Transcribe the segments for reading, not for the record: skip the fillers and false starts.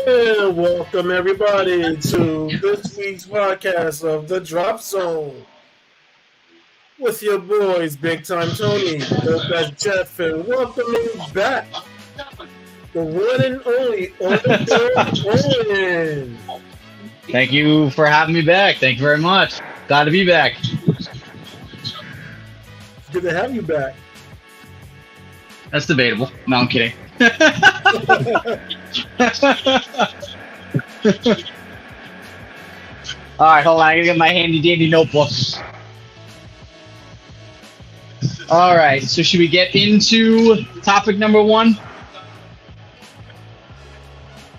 And welcome everybody to this week's podcast of the DropZone with your boys, Big Time Tony, that's Jeff, and welcoming back the one and only Owen. Thank you for having me back. Thank you very much. Glad to be back. It's good to have you back. That's debatable. No, I'm kidding. All right, hold on. I gotta get my handy dandy notebook. All right, so should we get into topic number one?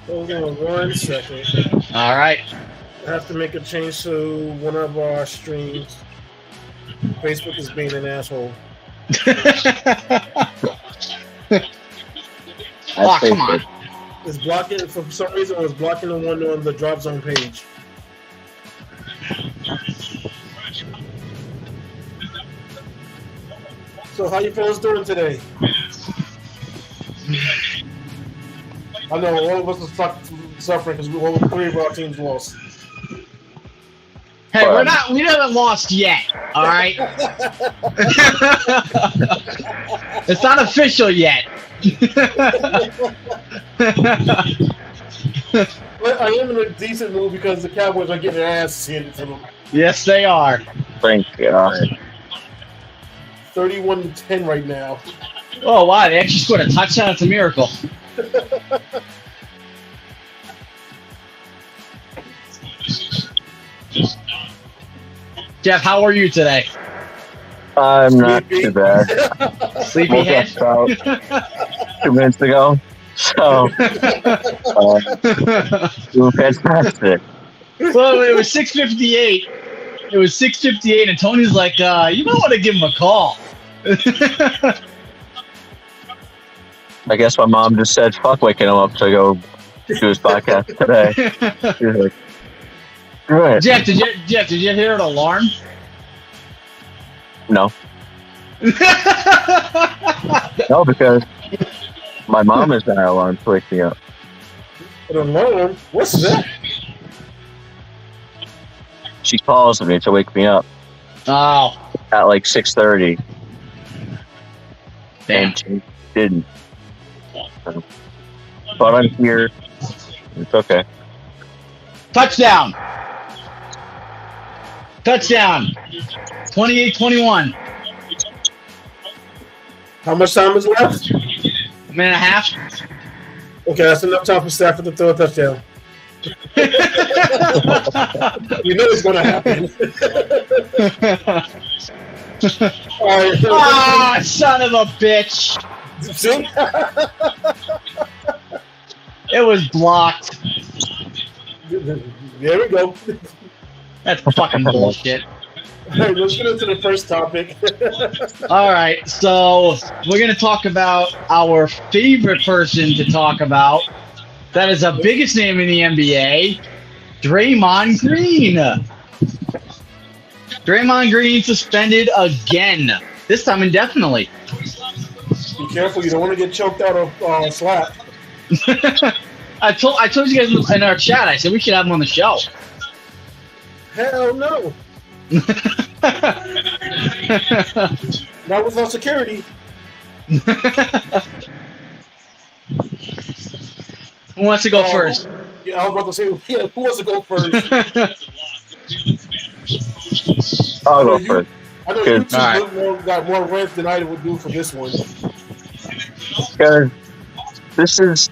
Hold on 1 second. All right. I have to make a change to one of our streams. Facebook is being an asshole. Oh, come on. It's blocking, for some reason, it was blocking the one on the DropZone page. So how you fellas doing today? I know all of us are suffering because all 3 of our teams lost. Hey, we haven't lost yet, all right? It's not official yet. But I am in a decent mood because the Cowboys are getting their ass handed to them. Yes, they are. Thank God. 31-10 right now. Oh, wow, they actually scored a touchdown. It's a miracle. Jeff, how are you today? I'm not too bad. Sleepyhead? Woke up about 2 minutes ago. So, doing fantastic. Well, it was 6:58. It was 6:58, and Tony's like, you might want to give him a call. I guess my mom just said, fuck waking him up to go do his podcast today. She was like, good. Jeff, did you hear an alarm? No. No, because my mom is an alarm to wake me up. An alarm? What's that? She calls me to wake me up Oh, at like 6:30. damn. And she didn't. But I'm here. It's okay. Touchdown. Touchdown. 28-21. How much time is left? A minute and a half. Okay, that's enough time for Stafford to throw a touchdown. You know it's going to happen. All right. Ah, son of a bitch. See? It was blocked. There we go. That's fucking bullshit. All right, let's get into the first topic. All right, so we're going to talk about our favorite person to talk about. That is the biggest name in the NBA, Draymond Green. Draymond Green suspended again, this time indefinitely. Be careful, you don't want to get choked out of slap. I told you guys in our chat, I said we should have him on the show. Hell no. Not without security. Who wants to go first? Yeah, I was about to say, yeah, who wants to go first? I'll go first. I know Good. you two got more rent than I would do for this one. Because this is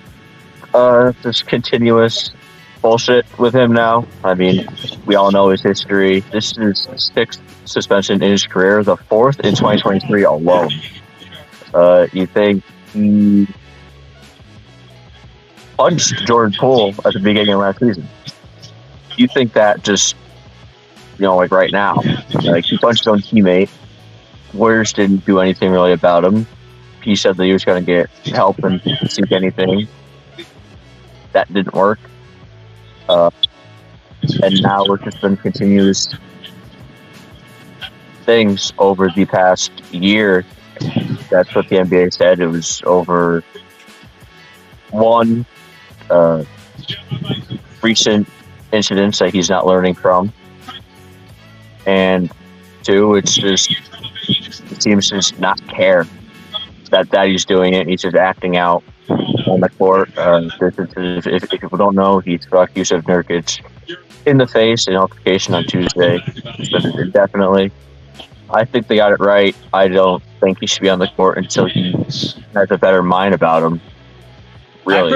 this continuous bullshit with him now. I mean, we all know his history. This is the 6th suspension in his career, the 4th in 2023 alone. You think he punched Jordan Poole at the beginning of last season? You think that just, like right now, like he punched his own teammate. Warriors didn't do anything really about him. He said that he was going to get help and seek anything. That didn't work. And now it's just been continuous things over the past year. That's what the NBA said. It was over one recent incidents that he's not learning from. And 2, it seems to just not care that he's doing it. He's just acting out on the court. If people don't know, he struck Yusuf Nurkic in the face in altercation on Tuesday. Suspended indefinitely. I think they got it right. I don't think he should be on the court until he has a better mind about him. Really. I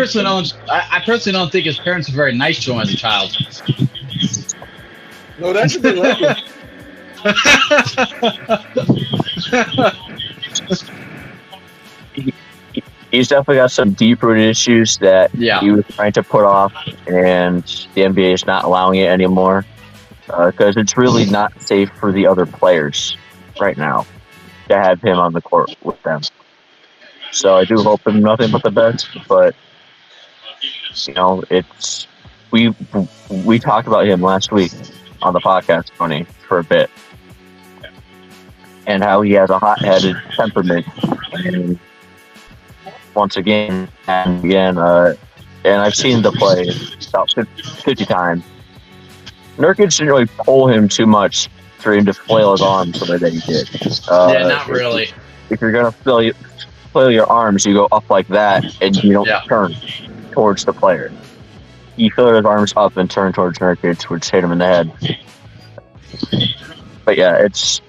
personally don't think his parents were very nice to him as a child. No, that's a good record. He's definitely got some deep-rooted issues that he was trying to put off, and the NBA is not allowing it anymore because it's really not safe for the other players right now to have him on the court with them. So I do hope him nothing but the best, but it's we talked about him last week on the podcast, Tony, for a bit, and how he has a hot-headed temperament. And once again and again, and I've seen the play about 50 times. Nurkic didn't really pull him too much for him to flail his arms the way that he did. Not really. If you're going to flail your arms, you go up like that, and you don't turn towards the player. He flailed his arms up and turned towards Nurkic, which hit him in the head. But yeah, it's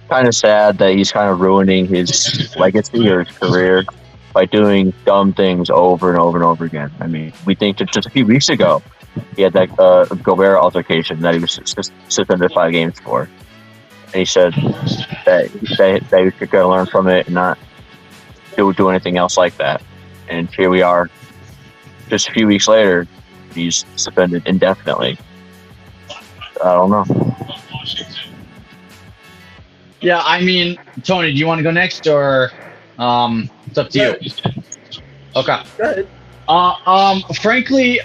kind of sad that he's kind of ruining his legacy or his career by doing dumb things over and over and over again. I mean, we think that just a few weeks ago, he had that Gobert altercation that he was suspended 5 games for. And he said that he could go learn from it and not do anything else like that. And here we are, just a few weeks later, he's suspended indefinitely. I don't know. Yeah, I mean, Tony, do you want to go next, or it's up to you? Okay. Go ahead. Frankly,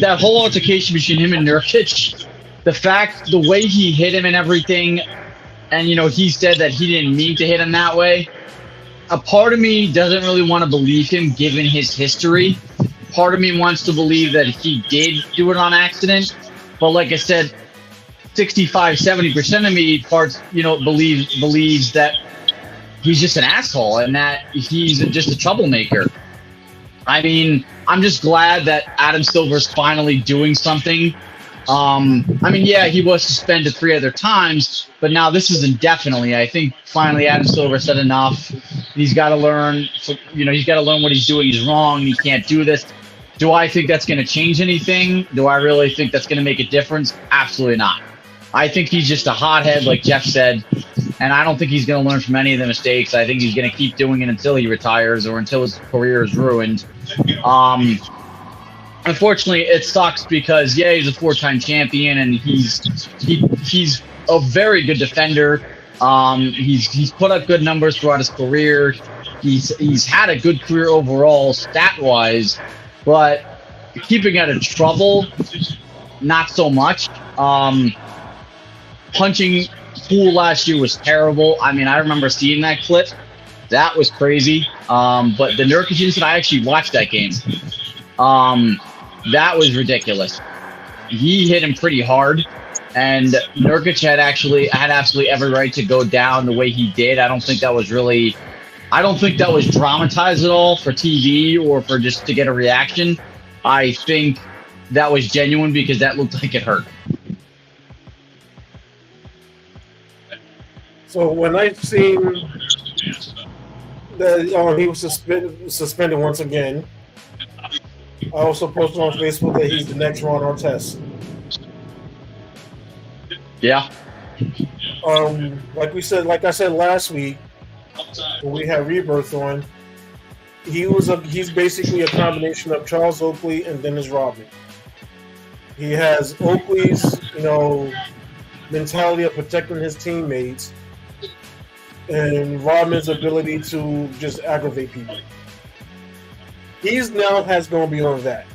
that whole altercation between him and Nurkic, the way he hit him and everything, and he said that he didn't mean to hit him that way. A part of me doesn't really want to believe him, given his history. Part of me wants to believe that he did do it on accident, but like I said, 65-70% of me believes that he's just an asshole and that he's just a troublemaker. I mean, I'm just glad that Adam Silver's finally doing something. He was suspended 3 other times, but now this is indefinitely. I think finally Adam Silver said enough. He's got to learn. He's got to learn what he's doing is wrong. He can't do this. Do I think that's going to change anything? Do I really think that's going to make a difference? Absolutely not. I think he's just a hothead, like Jeff said, and I don't think he's going to learn from any of the mistakes. I think he's going to keep doing it until he retires or until his career is ruined. Unfortunately, it sucks because he's a 4-time champion and he's a very good defender. He's put up good numbers throughout his career. He's had a good career overall, stat-wise, but keeping out of trouble, not so much. Punching Poole last year was terrible. I mean, I remember seeing that clip. That was crazy. But the Nurkic incident, I actually watched that game. That was ridiculous. He hit him pretty hard, and Nurkic had absolutely every right to go down the way he did. I don't think that was dramatized at all for TV or for just to get a reaction. I think that was genuine because that looked like it hurt. So when I seen that he was suspended once again, I also posted on Facebook that he's the next Ron Artest. Yeah. Like I said last week when we had Rebirth on, he's basically a combination of Charles Oakley and Dennis Rodman. He has Oakley's, mentality of protecting his teammates, and Rodman's ability to just aggravate people. He's now has gone beyond that.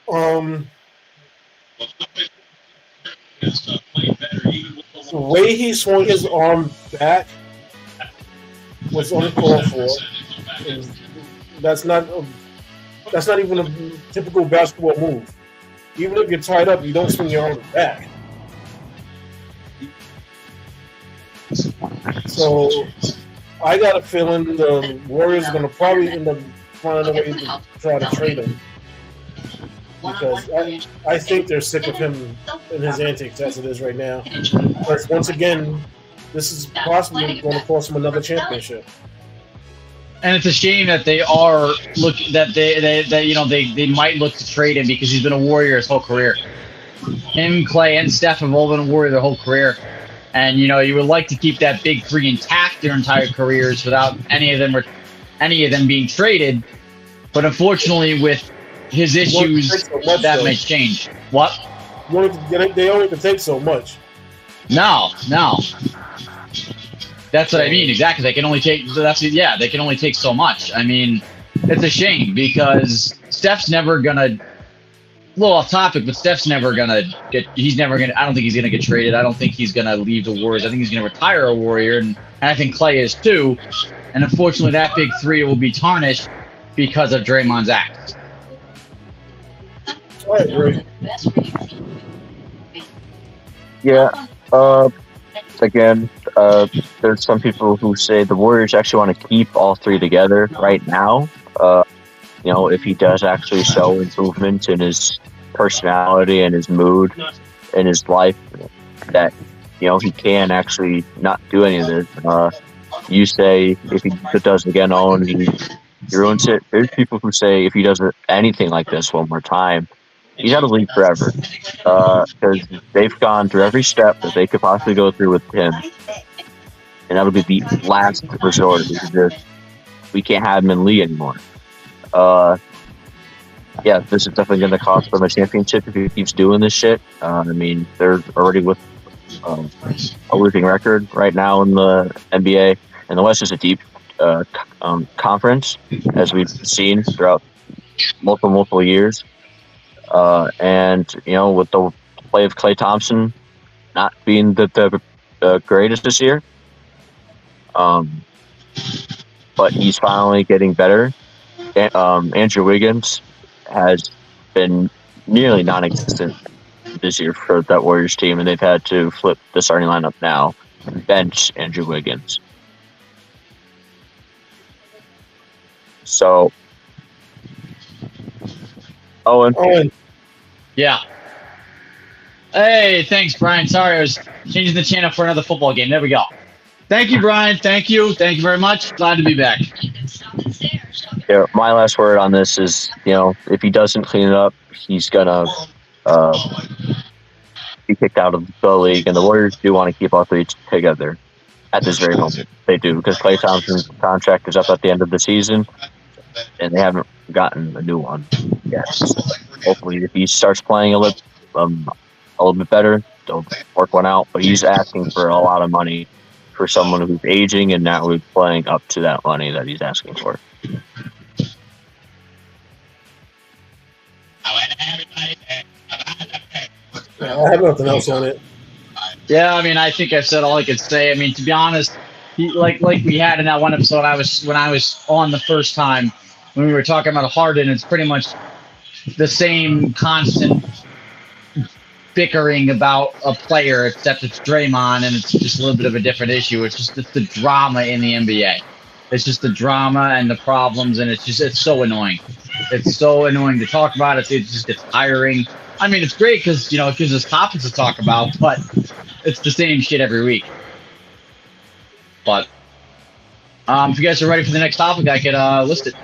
The way he swung his arm back was uncalled for. That's not even a typical basketball move. Even if you're tied up, you don't swing your arms back. So I got a feeling the Warriors are going to probably end up finding a way to try to trade him. Because I think they're sick of him and his antics as it is right now. But once again, this is possibly going to cost him another championship. And it's a shame that they might look to trade him because he's been a Warrior his whole career. Him, Clay, and Steph have all been a Warrior their whole career. And you would like to keep that big three intact their entire careers without any of them being traded. But unfortunately, with his issues, that may change. What? They only can take so much. No. That's what I mean. Exactly. They can only take. They can only take so much. I mean, it's a shame because Steph's never gonna. A little off topic, but Steph's never gonna get. He's never gonna. I don't think he's gonna get traded. I don't think he's gonna leave the Warriors. I think he's gonna retire a Warrior, and I think Clay is too. And unfortunately, that big three will be tarnished because of Draymond's acts. I agree. Yeah. Again, there's some people who say the Warriors actually want to keep all three together right now. If he does actually show improvement in his personality and his mood and his life, that he can actually not do any of this. You say if he does it again, he ruins it. There's people who say if he does anything like this one more time, he's out of the league forever. Because they've gone through every step that they could possibly go through with him, and that'll be the last resort. We can't have him in the league anymore. This is definitely going to cost them a championship if he keeps doing this shit. They're already with a losing record right now in the NBA, and the West is a deep conference, as we've seen throughout multiple years. And with the play of Klay Thompson not being the greatest this year, but he's finally getting better. Andrew Wiggins has been nearly non-existent this year for that Warriors team, and they've had to flip the starting lineup now and bench Andrew Wiggins. So, Owen. Yeah. Hey, thanks, Brian. Sorry, I was changing the channel for another football game. There we go. Thank you, Brian. Thank you. Thank you very much. Glad to be back. Yeah, my last word on this is, if he doesn't clean it up, he's gonna be kicked out of the league. And the Warriors do want to keep all three together at this very moment. They do, because Klay Thompson's contract is up at the end of the season, and they haven't gotten a new one yet. Hopefully, if he starts playing a little bit better, they'll work one out. But he's asking for a lot of money for someone who's aging and not really playing up to that money that he's asking for. I have nothing else on it. Yeah, I think I've said all I could say. To be honest, like we had in that one episode when I was on the first time when we were talking about Harden, it's pretty much the same constant bickering about a player, except it's Draymond, and it's just a little bit of a different issue. It's the drama in the NBA. It's just the drama and the problems, and it's so annoying. It's so annoying to talk about. It just gets tiring. It's great because it gives us topics to talk about, but it's the same shit every week. But if you guys are ready for the next topic, I could list it.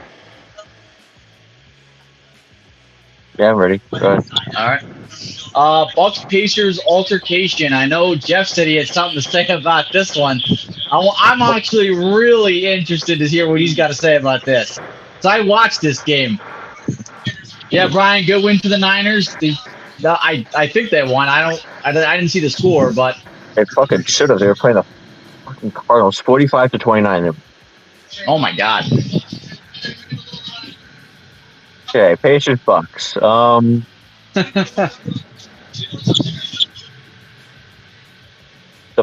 Yeah, I'm ready. Go ahead. All right. Bucks Pacers altercation. I know Jeff said he had something to say about this one. I'm actually really interested to hear what he's got to say about this. So I watched this game. Yeah, Brian, good win for the Niners. I think they won. I didn't see the score, but they fucking should have. They were playing the fucking Cardinals, 45-29. Oh my god. Okay, Pacers Bucks. The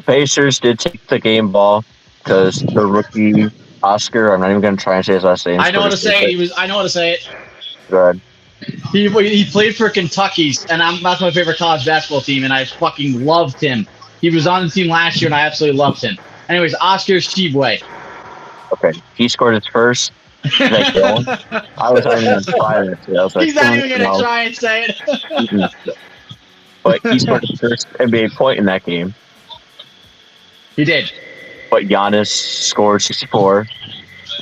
Pacers did take the game ball because the rookie Oscar. I'm not even going to try and say his last name. I know how to say it. I know how to say it. Go ahead. He played for Kentucky's, and that's my favorite college basketball team, and I fucking loved him. He was on the team last year, and I absolutely loved him. Anyways, Oscar Tshiebwe. Okay, he scored his first. I was not even inspired. I was like, he's not even going to try and say it. But he scored his first NBA point in that game. He did. But Giannis scored 64,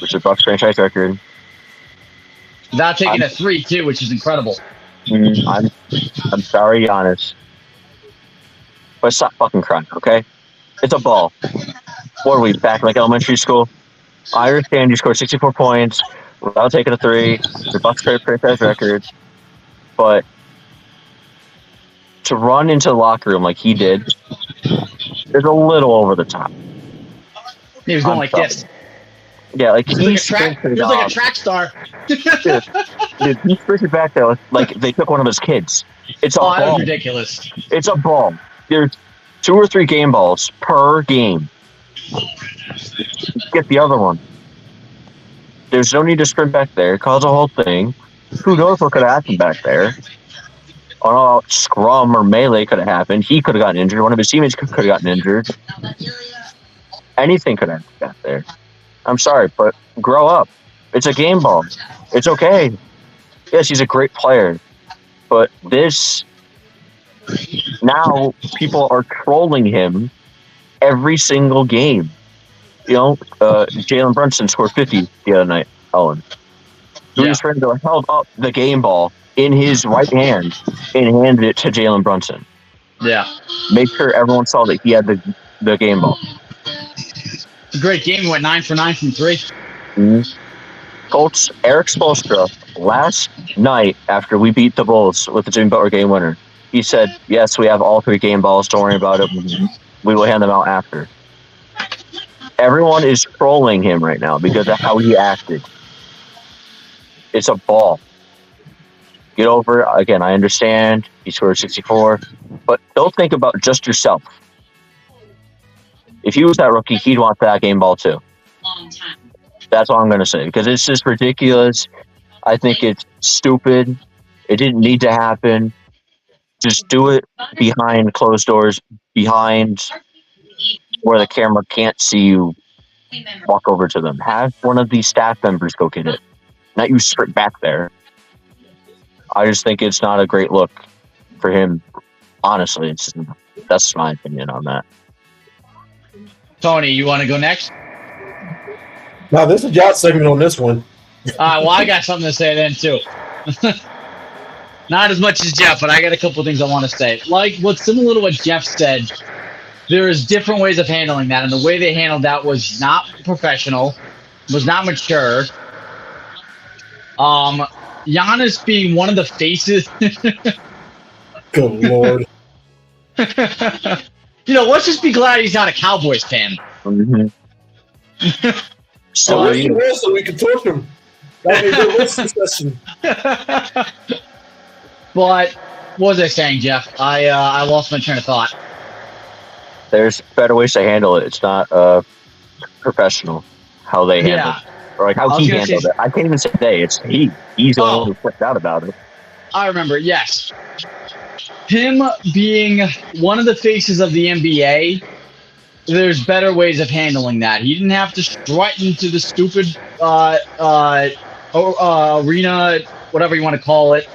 which is a Bucks franchise record. Without taking a 3, too, which is incredible. I'm sorry, Giannis. But stop fucking crying, okay? It's a ball. What are we, back like elementary school? I understand you scored 64 points without taking a 3. The Bucks franchise record. But to run into the locker room like he did is a little over the top. He was going like this. Yeah, like he was like a track star. dude, he sprinted back there like they took one of his kids. It's a ball. That was ridiculous. It's a ball. There's 2 or 3 game balls per game. Get the other one. There's no need to sprint back there. Cause a whole thing. Who knows what could have happened back there? All scrum or melee could have happened. He could have gotten injured. One of his teammates could have gotten injured. Anything could have happened back there. I'm sorry, but grow up. It's a game ball. It's okay. Yes, he's a great player. But this... Now, people are trolling him every single game. You know, Jalen Brunson scored 50 the other night, Owen. Louis Randle held up the game ball in his right hand and handed it to Jalen Brunson. Yeah. Make sure everyone saw that he had the game ball. It's a great game. He went 9 for 9 from 3. Colts, Eric Spoelstra, last night after we beat the Bulls with the Jimmy Butler game winner, he said, yes, we have all 3 game balls. Don't worry about it. We will hand them out after. Everyone is trolling him right now because of how he acted. It's a ball. Get over it. Again, I understand. He scored 64. But don't think about just yourself. If he was that rookie, he'd want that game ball too. That's all I'm going to say. Because it's just ridiculous. I think it's stupid. It didn't need to happen. Just do it behind closed doors, behind where the camera can't see you. Walk over to them. Have one of these staff members go get it. Not you sprint back there. I just think it's not a great look for him. Honestly, that's my opinion on that. Tony, you want to go next? Now, this is y'all segment on this one. Well, I got something to say then, too. Not as much as Jeff, but I got a couple things I want to say. Like, what's similar to what Jeff said, there is different ways of handling that, and the way they handled that was not professional, was not mature. Giannis being one of the faces. Good Lord. Let's just be glad he's not a Cowboys fan. Mm-hmm. So we can torture him. That would be a good listening session. But what was I saying, Jeff? I lost my train of thought. There's better ways to handle it. It's not professional how they handle it. Or like how he handled it. I can't even say they. It's he. He's the one who flipped out about it. I remember, yes. Him being one of the faces of the NBA, there's better ways of handling that. He didn't have to strut into the stupid arena, whatever you want to call it,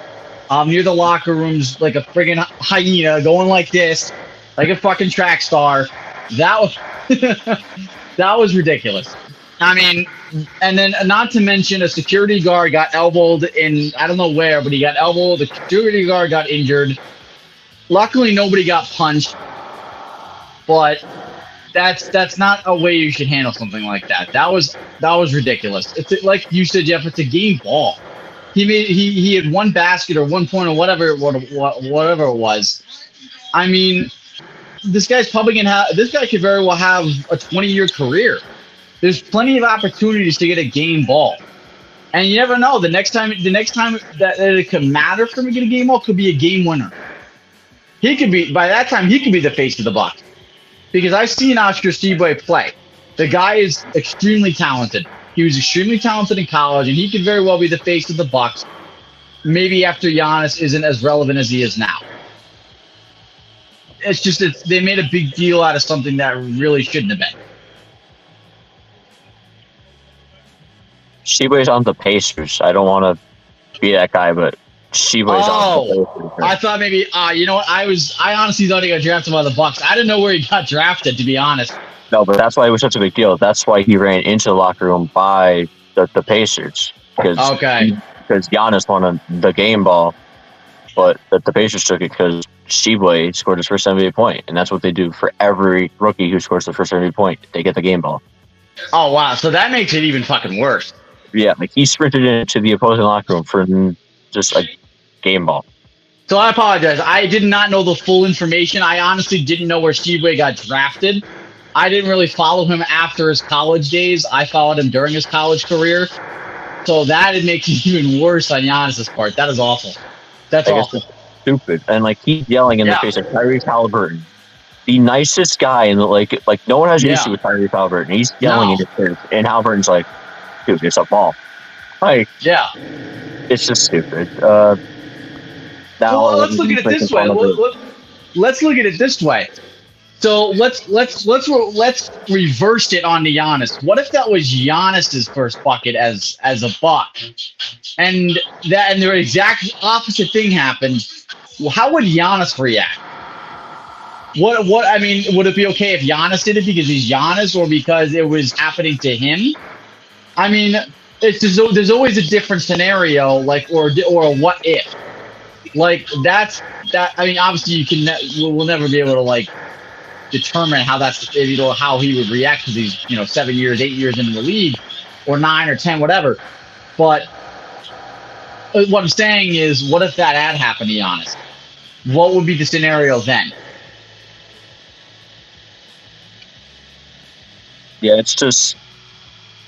near the locker rooms like a friggin' hyena, going like this, like a fucking track star. That was that was ridiculous. I mean, and then not to mention a security guard got elbowed in, I don't know where, but he got elbowed. The security guard got injured. Luckily, nobody got punched. But that's not a way you should handle something like that. That was ridiculous. It's like you said, Jeff. It's a game ball. He had one basket or 1 point or whatever it was. I mean, this guy's probably gonna have. This guy could very well have a 20-year career. There's plenty of opportunities to get a game ball, and you never know. The next time that it could matter for him to get a game ball could be a game winner. By that time he could be the face of the Bucks, because I've seen Oscar Tshiebwe play. The guy is extremely talented. He was extremely talented in college, and he could very well be the face of the Bucks. Maybe after Giannis isn't as relevant as he is now. It's just that they made a big deal out of something that really shouldn't have been. Sheboy's on the Pacers. I don't want to be that guy, but Sheboy's on the Pacers. I thought maybe, you know what? I honestly thought he got drafted by the Bucks. I didn't know where he got drafted, to be honest. No, but that's why it was such a big deal. That's why he ran into the locker room by the Pacers. Because Giannis won the game ball, but the Pacers took it because Sheboy scored his first NBA point, and that's what they do for every rookie who scores the first NBA point. They get the game ball. Oh, wow. So that makes it even fucking worse. Yeah, like he sprinted into the opposing locker room for just a game ball. So I apologize. I did not know the full information. I honestly didn't know where Sheboy got drafted. I didn't really follow him after his college days. I followed him during his college career. So that it makes it even worse on Giannis's part. That is awful. That's awful. Stupid. And like he's yelling in the face of Tyrese Halliburton, the nicest guy in the like no one has an issue with Tyrese Halliburton. He's yelling in his face, and Halliburton's like, dude, it's a ball. Like, it's just stupid. Now well, let's look at it this way. Let's look at it this way. So let's reverse it on to Giannis. What if that was Giannis's first bucket as a Buck, and the exact opposite thing happened? Well, how would Giannis react? What I mean, would it be okay if Giannis did it because he's Giannis, or because it was happening to him? I mean, there's always a different scenario, like or a what if, like that. I mean, obviously we'll never be able to like determine how how he would react because he's 7 years, 8 years into the league, or 9 or 10, whatever. But what I'm saying is, what if that had happened to Giannis? What would be the scenario then? Yeah, it's just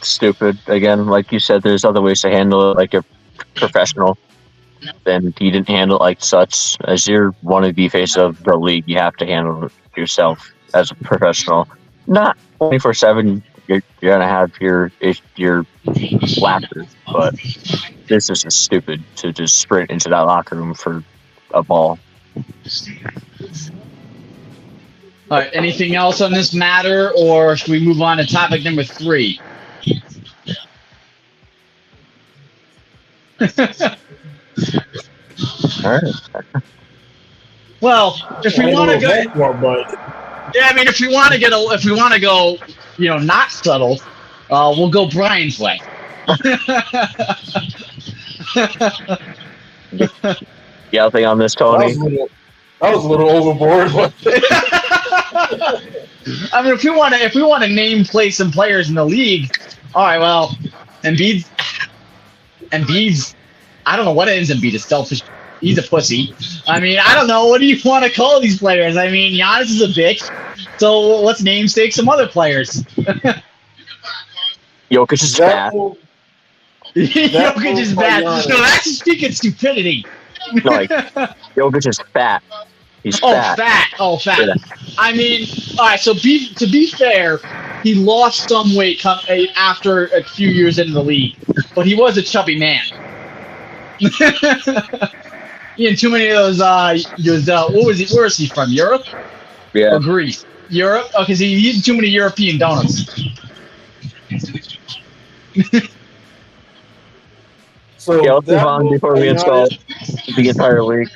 stupid. Again, like you said, there's other ways to handle it, like a professional. Then he didn't handle it like such. As you're one of the face of the league, you have to handle it yourself as a professional. Not 24/7. You're gonna have your laughter, but this is just stupid to just sprint into that locker room for a ball. All right. Anything else on this matter, or should we move on to topic number 3? All right. Well, if we want to go, I mean, if we want to go, not subtle, we'll go Brian's way. You got anything on this, Tony? That was a little overboard. I mean, if we want to name, place, and players in the league, all right. Well, Embiid's. I don't know what it is. Embiid is selfish. He's a pussy. I mean, I don't know. What do you want to call these players? I mean, Giannis is a bitch. So let's namesake some other players. Jokic is fat. Jokic is bad. No, that's just speaking stupidity. No, like, Jokic is fat. He's fat. Fat. Yeah. I mean, all right. So to be fair, he lost some weight after a few years into the league, but he was a chubby man. He had too many of those. What was he? Where is he from? Europe? Yeah. Or Greece? Europe? Oh, because he eating too many European donuts. So let's move on before we install the entire league.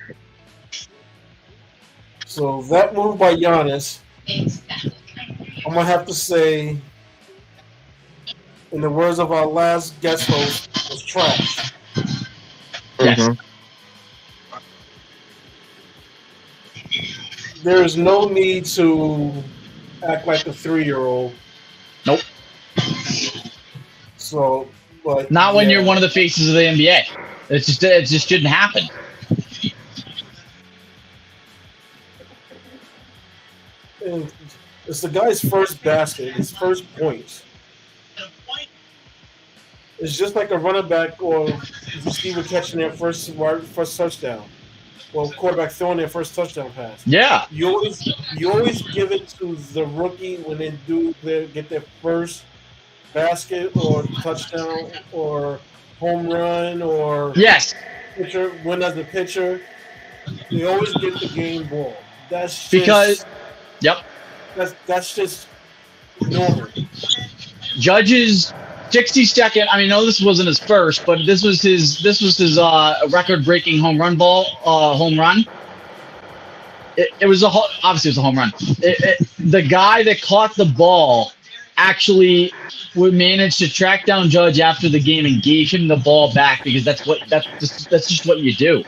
So that move by Giannis, I'm gonna have to say, in the words of our last guest host, was trash. Yes. Mm-hmm. There is no need to act like a 3-year-old. Nope. So, but not when you're one of the faces of the NBA. It just shouldn't happen. And it's the guy's first basket, his first points. It's just like a running back or receiver catching their first touchdown. Well, quarterback throwing their first touchdown pass. Yeah. You always give it to the rookie when they get their first basket or touchdown or home run or Yes, pitcher win as a pitcher, they always get the game ball. That's because just yep, that's just normal. Judge's 60-second. I mean, no, this wasn't his first, but this was his record-breaking home run. It was obviously it was a home run. The guy that caught the ball actually would manage to track down Judge after the game and gave him the ball back because that's just what you do.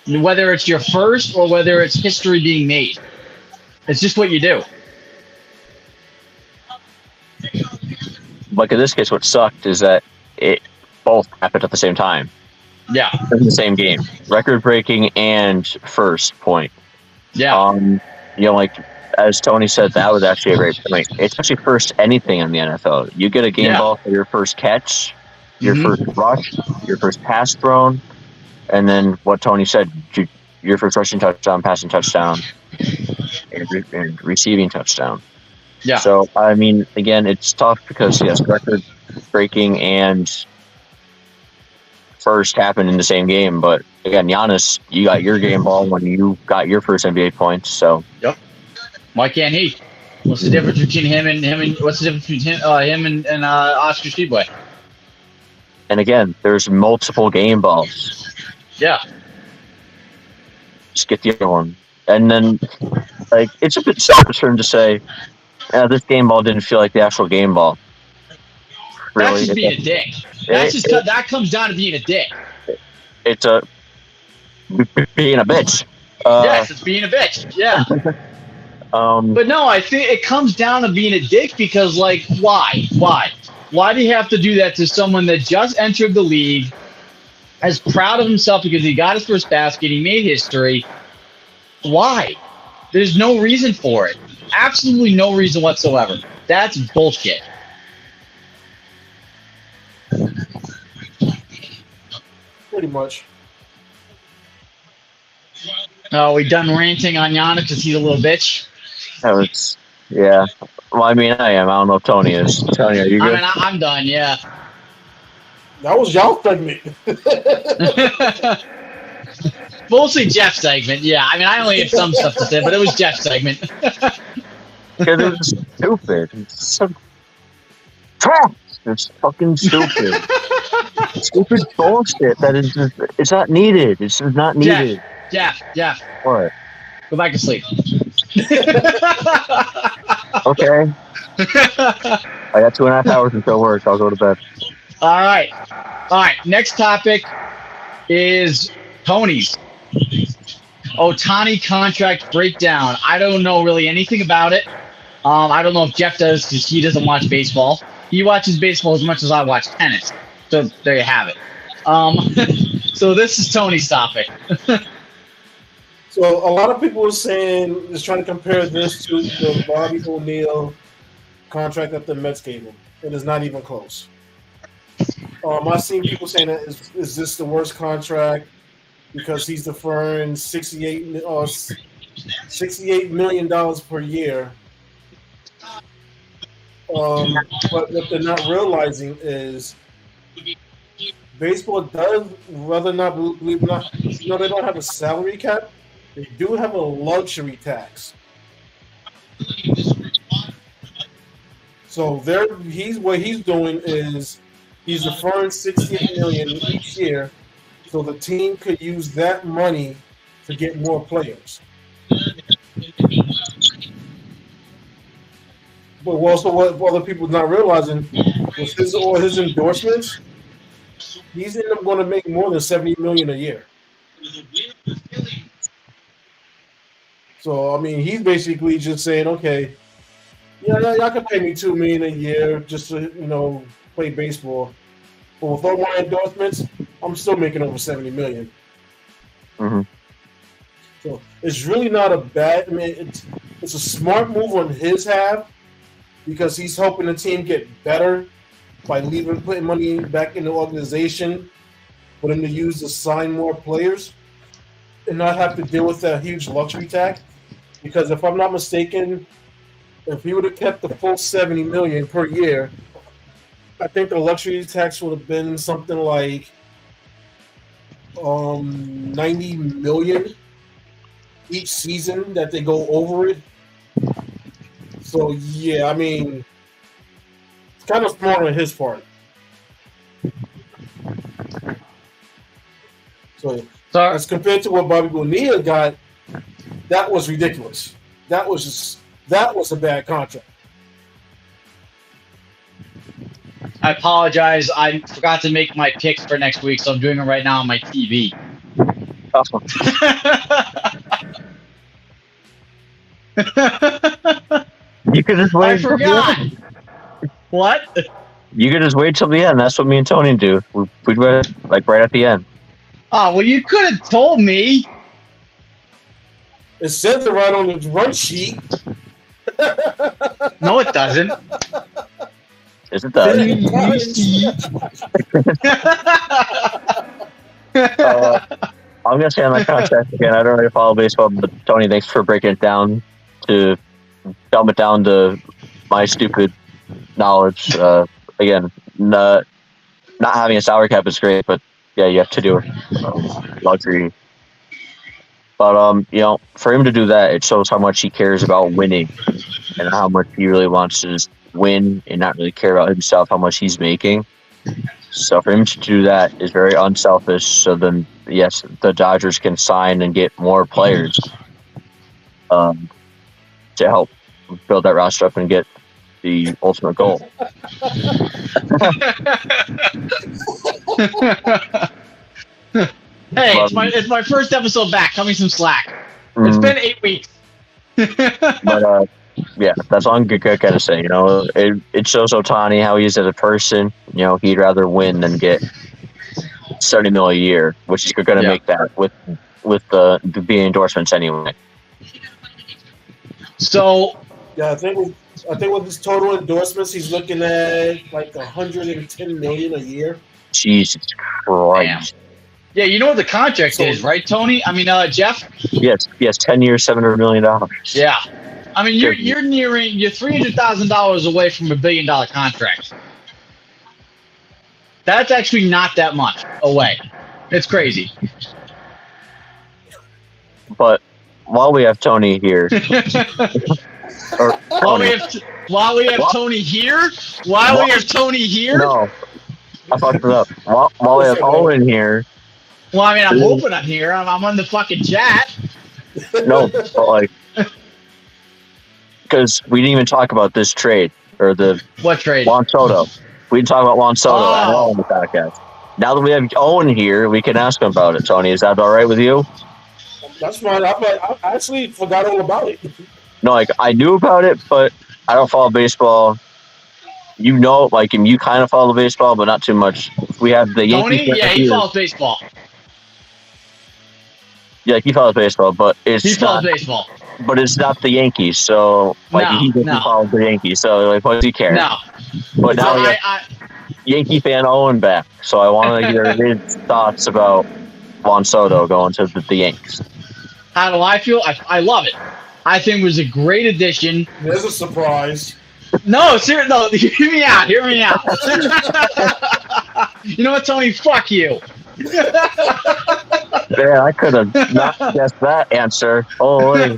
Whether it's your first or whether it's history being made, it's just what you do. Like in this case, what sucked is that it both happened at the same time. Yeah. In the same game. Record breaking and first point. Yeah. Like as Tony said, that was actually a great point. It's actually first anything in the NFL. You get a game ball for your first catch, your first rush, your first pass thrown, and then what Tony said, your first rushing touchdown, passing touchdown, and receiving touchdown. Yeah. So, I mean, again, it's tough because, yes, record breaking and first happened in the same game. But, again, Giannis, you got your game ball when you got your first NBA points. So, yep. Why can't he? What's the difference between him and what's the difference between him and Oscar Tshiebwe? And, again, there's multiple game balls. Yeah. Just get the other one. And then, like, it's a bit selfish for him to say, this game ball didn't feel like the actual game ball. Really, that's just being a dick. That comes down to being a dick. It's being a bitch. Yes, it's being a bitch. Yeah. But no, I think it comes down to being a dick because, like, why? Why do you have to do that to someone that just entered the league, is proud of himself because he got his first basket, he made history? Why? There's no reason for it. Absolutely no reason whatsoever. That's bullshit. Pretty much. Oh, we done ranting on Giannis because he's a little bitch? Yeah. Well, I mean, I am. I don't know if Tony is. Tony, are you good? I mean, I'm done, yeah. That was y'all segment. Mostly Jeff's segment, yeah. I mean, I only have some stuff to say, but it was Jeff's segment. Because it was stupid. It's so trash. It's fucking stupid. Stupid bullshit that is just, it's not needed. It's just not needed. Jeff. What? Go back to sleep. Okay. I got 2.5 hours until work. I'll go to bed. All right. Next topic is Tony's Ohtani contract breakdown. I don't know really anything about it. I don't know if Jeff does because he doesn't watch baseball. He watches baseball as much as I watch tennis. So there you have it. So this is Tony's topic. So a lot of people are saying, is trying to compare this to the Bobby O'Neill contract that the Mets gave him. It is not even close. I've seen people saying that is this the worst contract because he's deferring $68 million per year. But what they're not realizing is baseball does, whether or not believe it or not, they don't have a salary cap. They do have a luxury tax. So what he's doing is he's deferring $68 million each year, so the team could use that money to get more players. But also, what other people are not realizing was his endorsements. He's going to make more than $70 million a year. So I mean, he's basically just saying, okay, yeah, y'all can pay me $2 million a year just to play baseball. But with all my endorsements, I'm still making over $70 million. Mm-hmm. So it's really not a bad. I mean, it's a smart move on his half because he's helping the team get better by putting money back in the organization for them to use to sign more players and not have to deal with that huge luxury tax. Because if I'm not mistaken, if he would have kept the full $70 million per year, I think the luxury tax would have been something like 90 million each season that they go over it. So yeah, I mean, it's kind of smart on his part. So as compared to what Bobby Bonilla got, that was ridiculous. That was a bad contract. I apologize. I forgot to make my picks for next week, so I'm doing it right now on my TV. Awesome. You could just wait. I forgot. What? You could just wait till the end. That's what me and Tony do. We'd wait like right at the end. Oh, well, you could have told me. It says it right on the run sheet. No, it doesn't. Yes, it does. I'm going to say on my contract again. I don't really follow baseball, but Tony, thanks for breaking it down to dumb it down to my stupid knowledge. Again, not having a salary cap is great, but yeah, you have to do luxury. But for him to do that, it shows how much he cares about winning and how much he really wants to just win and not really care about himself, how much he's making. So for him to do that is very unselfish. So then, yes, the Dodgers can sign and get more players to help build that roster up and get the ultimate goal. Hey, it's my first episode back. Cut me some slack. It's been 8 weeks. But yeah, that's all I'm gonna say. It shows Ohtani how he is as a person. He'd rather win than get $70 million a year, which is going to make that with the endorsements anyway. So yeah, I think with his total endorsements, he's looking at like 110 million a year. Jesus Christ. Damn. Yeah, you know what the contract is, right, Tony? I mean, Jeff? Yes, 10 years, $700 million. Yeah. I mean, you're $300,000 away from $1 billion contract. That's actually not that much away. It's crazy. But while we have Tony here, while we have Tony here, no, I fucked it up. While we have Owen here. Well, I mean, I'm hoping I'm here. I'm on the fucking chat. No, but because we didn't even talk about this trade or the what trade? Juan Soto. We didn't talk about Juan Soto at all in the podcast. Now that we have Owen here, we can ask him about it. Tony, is that all right with you? That's fine. I actually forgot all about it. No, I knew about it, but I don't follow baseball. You kind of follow baseball, but not too much. We have the Yankees. Tony, yeah, he follows baseball. Yeah, he follows baseball, but he follows baseball. But it's not the Yankees, so he doesn't follow the Yankees. So what does he care? No. But now we have Yankee fan Owen back, so I want to hear his thoughts about Juan Soto going to the Yankees. How do I feel? I love it. I think it was a great addition. There's a surprise. No, seriously, no. Hear me out. You know what, Tony? Fuck you. Yeah, I could have not guessed that answer. Oh, yeah,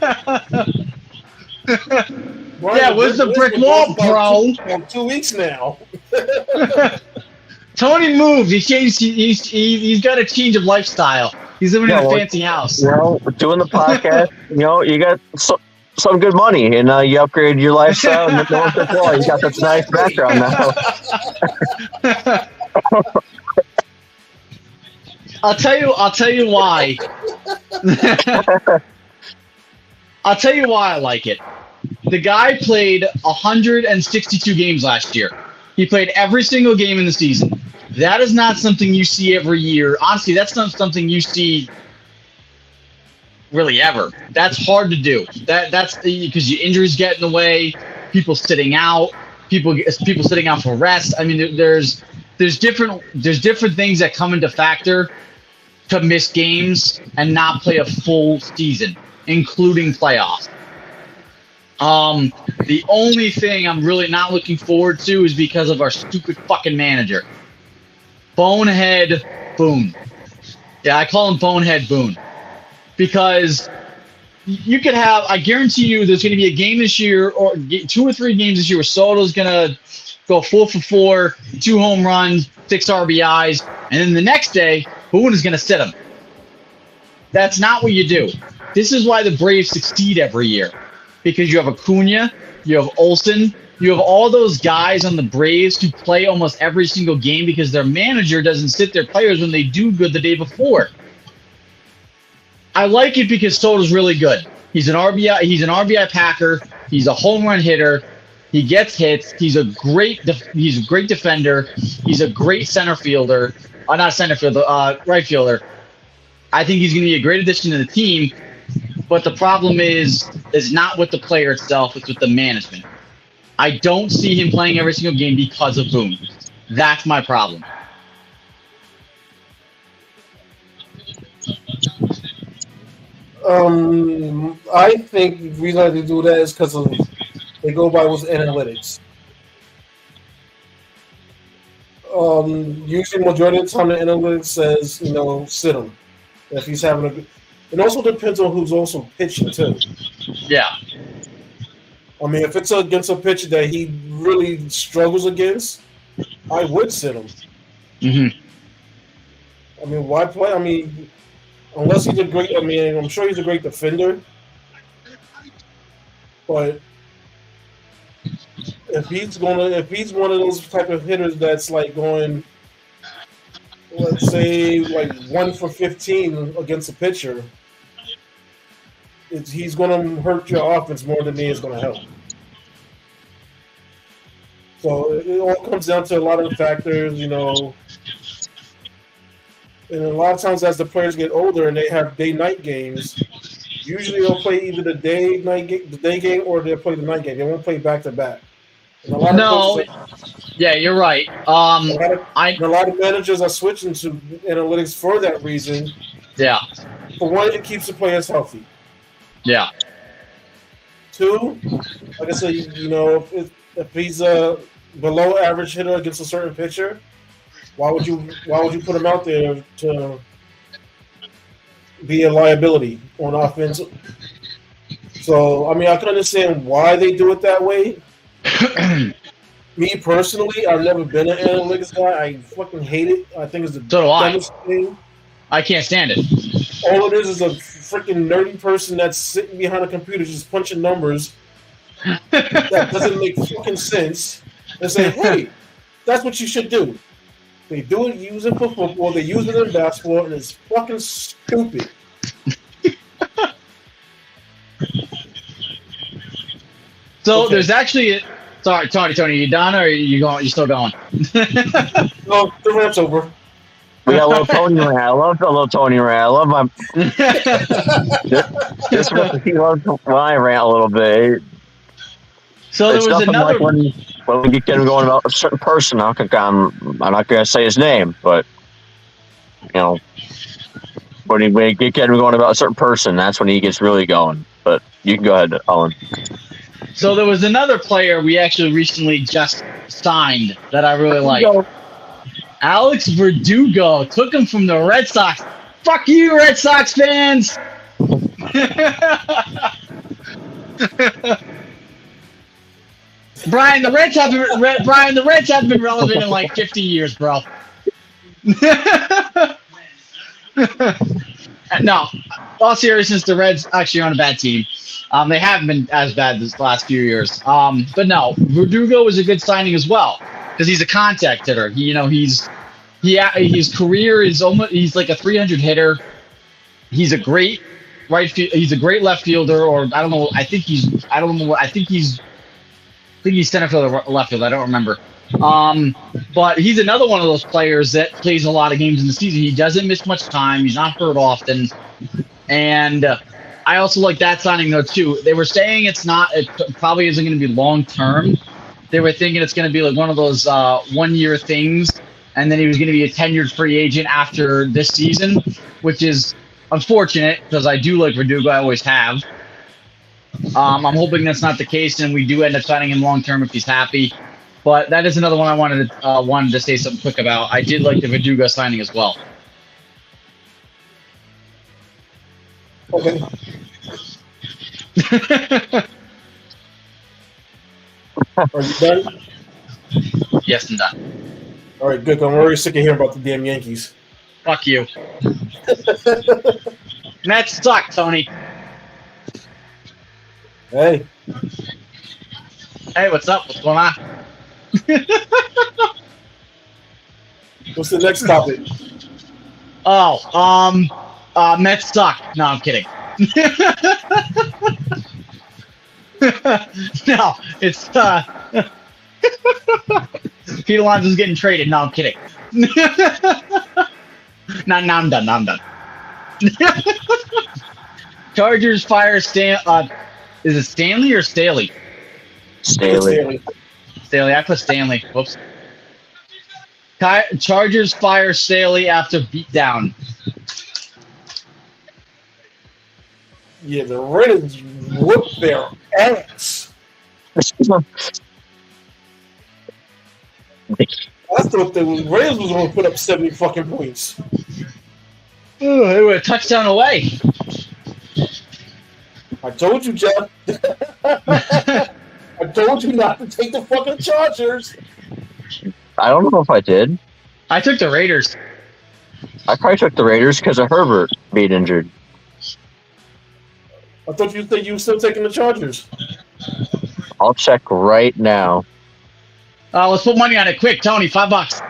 where's the brick wall, bro? 2 weeks now. Tony moved. He changed. He's got a change of lifestyle. He's living in a fancy house. Doing the podcast. You got some good money, and you upgrade your lifestyle. And you got this nice background now. I'll tell you why. I'll tell you why I like it. The guy played 162 games last year. He played every single game in the season. That is not something you see every year. Honestly, that's not something you see really ever. That's hard to do. That's because your injuries get in the way. People sitting out. People sitting out for rest. I mean, there's different things that come into factor to miss games and not play a full season, including playoffs. The only thing I'm really not looking forward to is because of our stupid fucking manager. Bonehead Boone. Yeah, I call him Bonehead Boone. Because you could have, I guarantee you there's going to be a game this year, or 2 or 3 games this year where Soto's going to go 4 for 4, 2 home runs, 6 RBIs, and then the next day, Boone is going to sit him. That's not what you do. This is why the Braves succeed every year. Because you have Acuna, you have Olsen, you have all those guys on the Braves who play almost every single game because their manager doesn't sit their players when they do good the day before. I like it because Soto's really good. He's an RBI packer. He's a home run hitter. He gets hits. He's a great defender. He's a great center fielder. Not center fielder, right fielder. I think he's going to be a great addition to the team. But the problem is not with the player itself, it's with the management. I don't see him playing every single game because of Boone. That's my problem. I think the reason they do that is because they go by what's analytics. Usually, majority of the time, the analytics says, sit him if he's having a good. It also depends on who's also pitching too. Yeah. I mean, if it's against a pitcher that he really struggles against, I would sit him. Mm-hmm. I mean, why play? I mean, unless he's a great. I mean, I'm sure he's a great defender, but if he's one of those type of hitters that's like going, let's say, like 1 for 15 against a pitcher, he's going to hurt your offense more than he is going to help. So it all comes down to a lot of factors, And a lot of times as the players get older and they have day-night games, usually they'll play either the day game or they'll play the night game. They won't play back-to-back. Yeah, you're right. A lot of managers are switching to analytics for that reason. Yeah. For one, it keeps the players healthy. Yeah. 2, like I said, if he's a below average hitter against a certain pitcher, why would you put him out there to be a liability on offense? So I mean, I can understand why they do it that way. Me personally, I've never been an analytics guy. I fucking hate it. I think it's the dumbest thing. I can't stand it. All it is a freaking nerdy person that's sitting behind a computer just punching numbers that doesn't make fucking sense. And say, hey, that's what you should do. They do it, use it for football, they use it in basketball, and it's fucking stupid. So there's actually sorry, Tony, you done or you still going? No, the rant's over. We got a little Tony rant. I love the little Tony rant. I love my. This he loves when I rant a little bit. So there was another. Like when we get him going about a certain person, I'm not going to say his name, but when we get him going about a certain person, that's when he gets really going. But you can go ahead, Owen. So there was another player we actually recently just signed that I really like. Alex Verdugo took him from the Red Sox. Fuck you, Red Sox fans! Brian, the Reds haven't been relevant in like 50 years, bro. No, all seriousness, the Reds actually are on a bad team. They haven't been as bad this last few years. But no, Verdugo is a good signing as well because he's a contact hitter. His career is he's like a 300 hitter. He's a great he's a great left fielder, or I don't know. I think he's center fielder, left fielder. I don't remember. But he's another one of those players that plays a lot of games in the season. He doesn't miss much time. He's not hurt often. And I also like that signing, though, too. They were saying it probably isn't going to be long term. They were thinking it's going to be like one of those 1 year things. And then he was going to be a tenured free agent after this season, which is unfortunate because I do like Verdugo. I always have. I'm hoping that's not the case, and we do end up signing him long term if he's happy. But that is another one I wanted to say something quick about. I did like the Verdugo signing as well. Okay. Are you done? Yes, I'm done. All right, good. I'm already sick of hearing about the damn Yankees. Fuck you. Mets suck, Tony. Hey, Hey, what's up? What's going on? what's the next topic? Mets suck. No, I'm kidding. No, it's Pete Alonso's getting traded. No, I'm kidding. Now I'm done. Now I'm done. Chargers fire Stan. Is it Stanley or Staley? Staley. Staley. I put Stanley. Whoops. Chargers fire Staley after beatdown. Yeah, the Raiders whooped their ass. I thought the Raiders was going to put up 70 fucking points. Ooh, they were a touchdown away. I told you, Jeff. I told you not to take the fucking Chargers. I don't know if I did. I took the Raiders. I probably took the Raiders because of Herbert being injured. I thought you said you were still taking the Chargers. I'll check right now. Let's put money on it quick, Tony. $5.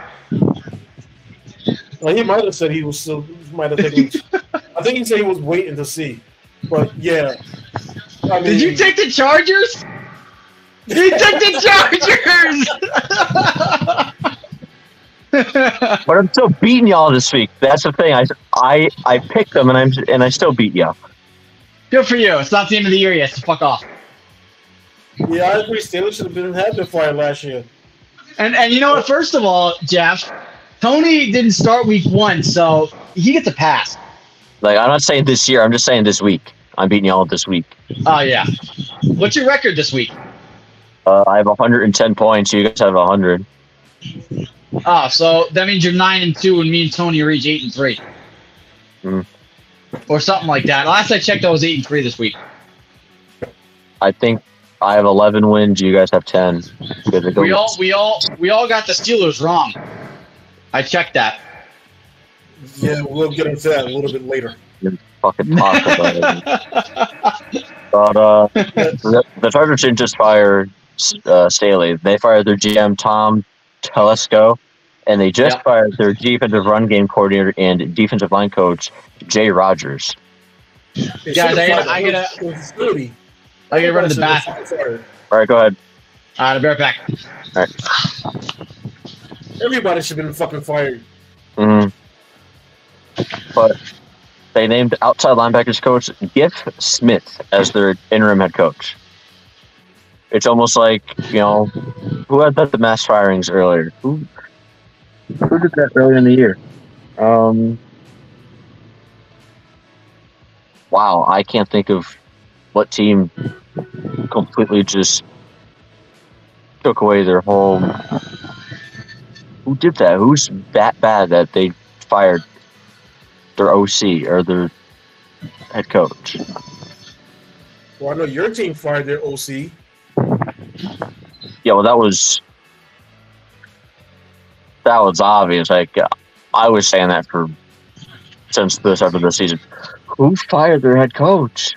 Well, he might have said he was still. He might have taken. I think he said he was waiting to see. But yeah, I mean, Did you take the Chargers? He took the Chargers. But I'm still beating y'all this week. That's the thing. I picked them and I still beat y'all. Good for you. It's not the end of the year yet, so fuck off. Yeah, I agree. Steelers should have been fired last year. And you know what? First of all, Jeff, Tony didn't start week 1, so he gets a pass. Like, I'm not saying this year. I'm just saying this week. I'm beating y'all this week. Oh, yeah. What's your record this week? I have 110 points. You guys have 100. Oh, so that means you're 9-2, and me and Tony are each 8-3. Or something like that. Last I checked, I was 8-3 this week. I think I have 11 wins. You guys have 10. We all got the Steelers wrong. I checked that. Yeah, we'll get into that a little bit later. Fucking talk about it. But the Chargers didn't just fire Staley. They fired their GM Tom Telesco, and they just fired their defensive run game coordinator and defensive line coach Jay Rogers. Guys, I gotta run to the back. All right, go ahead. I'll be right back. All right. Everybody should have been fucking fired. Mm-hmm. But they named outside linebackers coach Giff Smith as their interim head coach. It's almost like, who had the mass firings earlier? Who did that early in the year? Wow, I can't think of what team completely just took away their whole. Who did that? Who's that bad that they fired their OC or their head coach? Well, I know your team fired their OC. Yeah, well, that was obvious. Like, I was saying that since the start of the season. Who fired their head coach?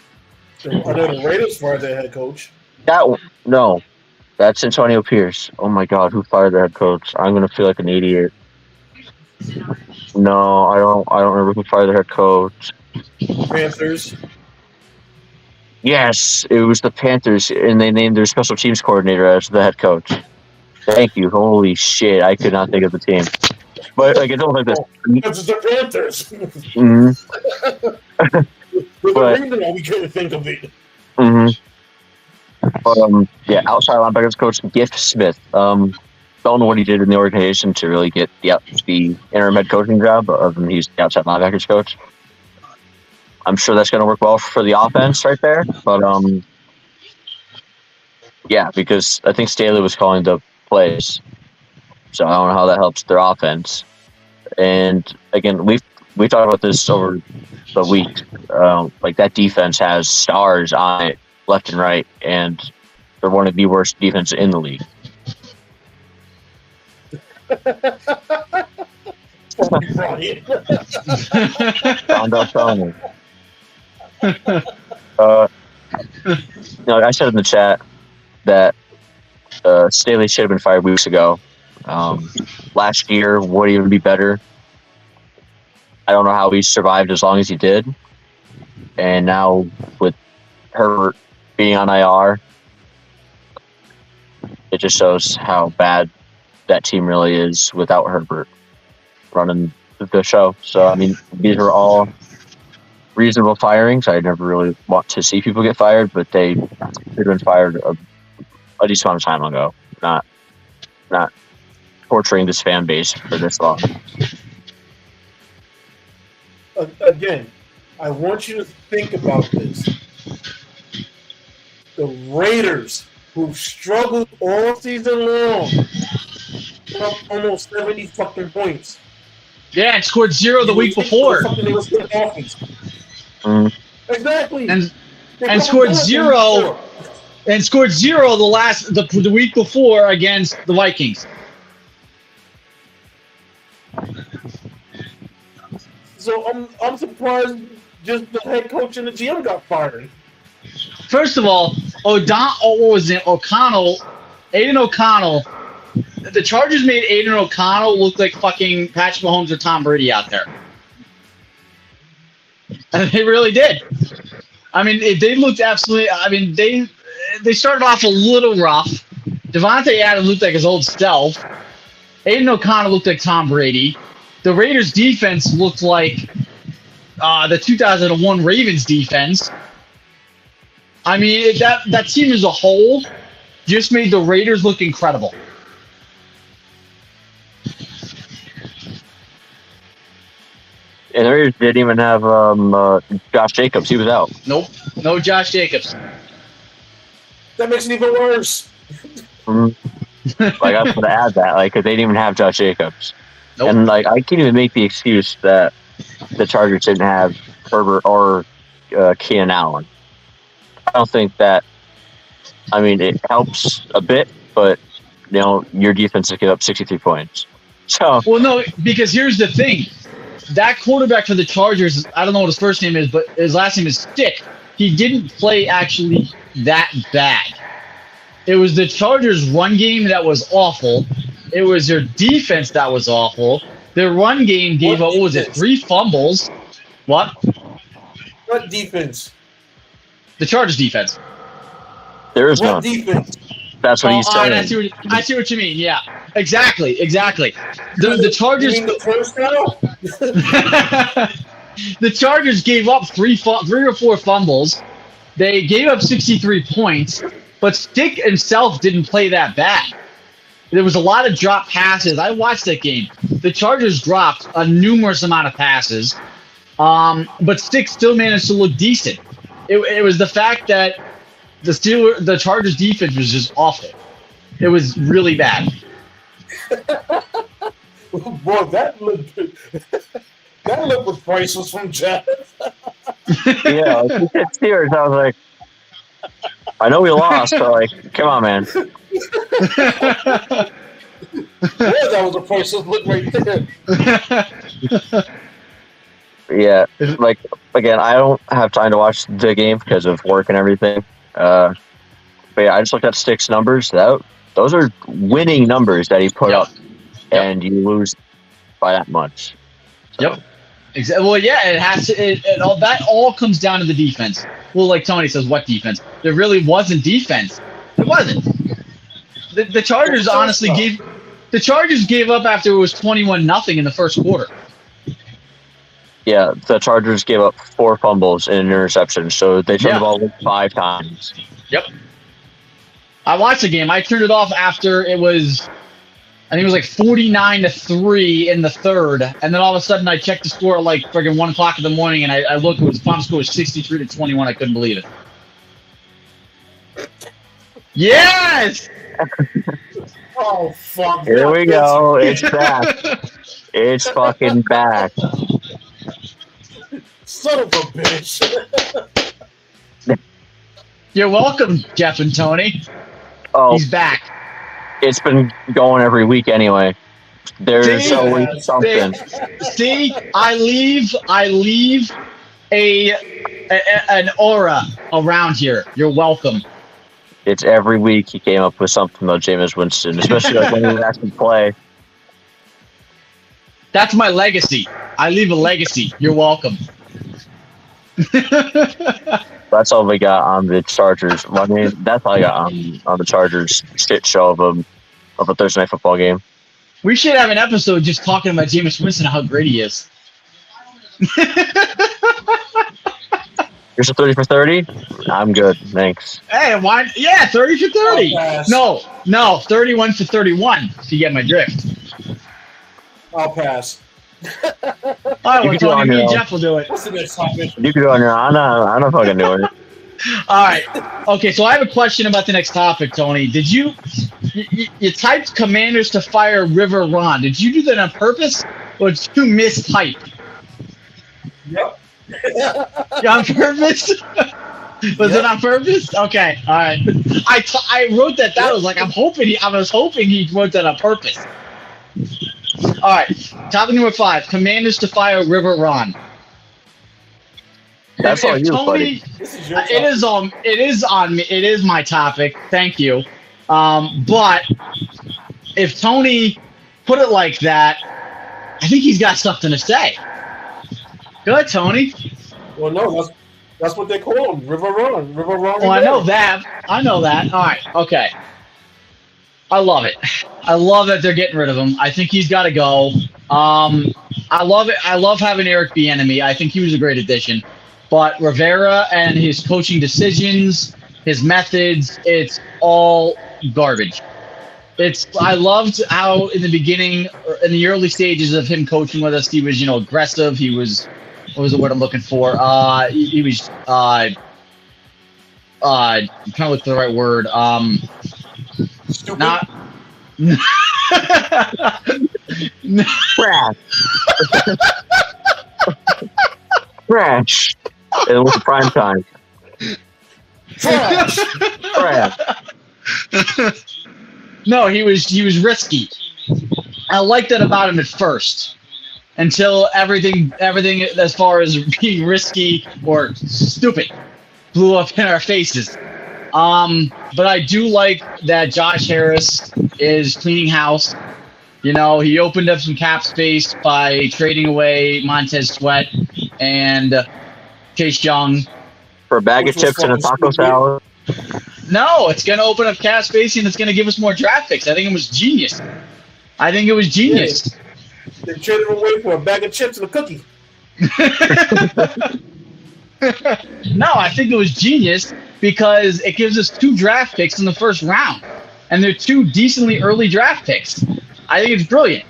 I know the Raiders fired their head coach. No, that's Antonio Pierce. Oh my God, who fired their head coach? I'm gonna feel like an idiot. No, I don't remember who fired their head coach. Panthers. Yes, it was the Panthers, and they named their special teams coordinator as the head coach. Thank you. Holy shit, I could not think of the team. But like, it's almost like this. Because it's the Panthers. Mm-hmm. There's a reason why we couldn't think of it. Mm-hmm. Yeah, outside linebackers coach Giff Smith. Don't know what he did in the organization to really get the interim head coaching job. Other than he's the outside linebackers coach. I'm sure that's going to work well for the offense right there. But Yeah, because I think Staley was calling the plays, so I don't know how that helps their offense. And again, we talked about this over the week. Like that defense has stars on it left and right, and they're one of the worst defenses in the league. Found out telling I said in the chat that Staley should have been fired weeks ago. Last year would even be better. I don't know how he survived as long as he did. And now with Herbert being on IR, it just shows how bad that team really is without Herbert running the show. So, I mean, these are all reasonable firings. I never really want to see people get fired, but they should have been fired a decent amount of time ago. Not torturing this fan base for this long. Again, I want you to think about this. The Raiders, who struggled all season long, put up almost 70 fucking points. Yeah, and scored 0 the week before. Exactly. And scored 0. And scored 0 the week before against the Vikings. So I'm surprised just the head coach and the GM got fired. First of all, O'Connell, Aiden O'Connell. The Chargers made Aiden O'Connell look like fucking Patrick Mahomes or Tom Brady out there. And they really did. I mean, they looked absolutely. I mean, they started off a little rough. Devontae Adams looked like his old self. Aiden O'Connell looked like Tom Brady. The Raiders' defense looked like the 2001 Ravens defense. I mean, that team as a whole just made the Raiders look incredible. And the Raiders didn't even have Josh Jacobs. He was out. Nope. No Josh Jacobs. That makes it even worse. Like, I was going to add that, like, because they didn't even have Josh Jacobs. Nope. And, like, I can't even make the excuse that the Chargers didn't have Herbert or Keenan Allen. I don't think that, I mean, it helps a bit, but, you know, your defense will give up 63 points. So. Well, no, because here's the thing. That quarterback for the Chargers, I don't know what his first name is, but his last name is Stick. He didn't play actually that bad. It was the Chargers' run game that was awful. It was their defense that was awful. Their run game gave up, 3 fumbles? What? What defense? The Chargers' defense. There is what none. Defense? That's what he's saying. I see what you mean. Yeah, exactly. The Chargers. You mean the first now? The Chargers gave up 3 or 4 fumbles. They gave up 63 points, but Stick himself didn't play that bad. There was a lot of drop passes. I watched that game. The Chargers dropped a numerous amount of passes, but Stick still managed to look decent. It was the fact that the Chargers defense was just awful. It was really bad. Boy, that looked was priceless from Jeff. Yeah, like, serious. I was like, I know we lost, but like, come on, man. Yeah, that was a priceless look right there. Yeah, like, again, I don't have time to watch the game because of work and everything. But yeah, I just looked at Stick's numbers. Those are winning numbers that he put up, and you lose by that much. So. Yep. Exactly. Well, yeah, it has to. That all comes down to the defense. Well, like Tony says, what defense? There really wasn't defense. It wasn't. The Chargers honestly gave. The Chargers gave up after it was 21-0 in the first quarter. Yeah, the Chargers gave up 4 fumbles and an interception, so they turned the ball 5 times. Yep. I watched the game. I turned it off after it was, I think it was like 49-3 in the third, and then all of a sudden I checked the score at like friggin' 1 o'clock in the morning, and I looked. It was final score was 63-21. I couldn't believe it. Yes! Oh, fuck. Here we go. It's back. It's fucking back. Son of a bitch. You're welcome, Jeff and Tony. Oh, He's back. it's been going every week anyway. There's See? always something. See, I leave an aura around here. You're welcome. It's every week he came up with something about Jameis Winston, especially like when he was asking to play. That's my legacy. I leave a legacy. You're welcome. That's all we got on the Chargers. Well, I mean, that's all I got on the Chargers shit show of a Thursday night football game. We should have an episode just talking about Jameis Winston and how great he is. Here's a 30 for 30. I'm good, thanks. Hey, why? Yeah, 30 for 30. I'll pass. No, 31 for 31. If you get my drift. I'll pass. All right, well, can do it Tony, on me your and own. Jeff will do it. What's the next topic? You can do it on your own. I'm not fucking doing it. All right. Okay, so I have a question about the next topic, Tony. Did you typed Commanders to fire River Ron? Did you do that on purpose, or did you mistype? Yep. On purpose? Was it on purpose? Okay, all right. I wrote that down. I was like, I was hoping he wrote that on purpose. All right, topic number 5: Commanders to fire River Ron. That's all you, buddy. This is your topic. It is on me. It is my topic. Thank you. But if Tony put it like that, I think he's got something to say. Good, Tony. Well, no, that's what they call him. River Run. River Run. Well, I know that. All right. Okay. I love it. I love that they're getting rid of him. I think he's got to go. I love it. I love having Eric Bieniemy. I think he was a great addition. But Rivera and his coaching decisions, his methods, it's all garbage. I loved how in the beginning, in the early stages of him coaching with us, he was, aggressive. He was, what was the word I'm looking for? He was, I'm trying to look for the right word. Stupid. Not. Trash. Trash. It was prime time. Trash. Trash. No, he was risky. I liked that about him at first, until everything as far as being risky or stupid blew up in our faces. But I do like that Josh Harris is cleaning house. He opened up some cap space by trading away Montez Sweat and Chase Young. For a bag of chips and a taco salad. No, it's going to open up cap space and it's going to give us more draft picks. I think it was genius. They traded him away for a bag of chips and a cookie. No, I think it was genius because it gives us 2 draft picks in the first round. And they're 2 decently early draft picks. I think it's brilliant.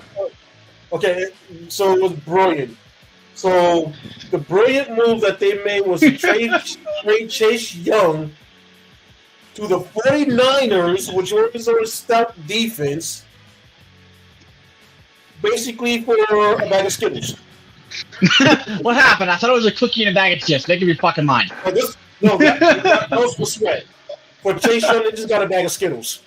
Okay, so it was brilliant. So the brilliant move that they made was to trade Chase Young to the 49ers, which was a stout defense, basically for a bag of Skittles. What happened? I thought it was a cookie and a bag of chips. Make up your fucking mind. That was for Sweat. For Chase Young, they just got a bag of Skittles.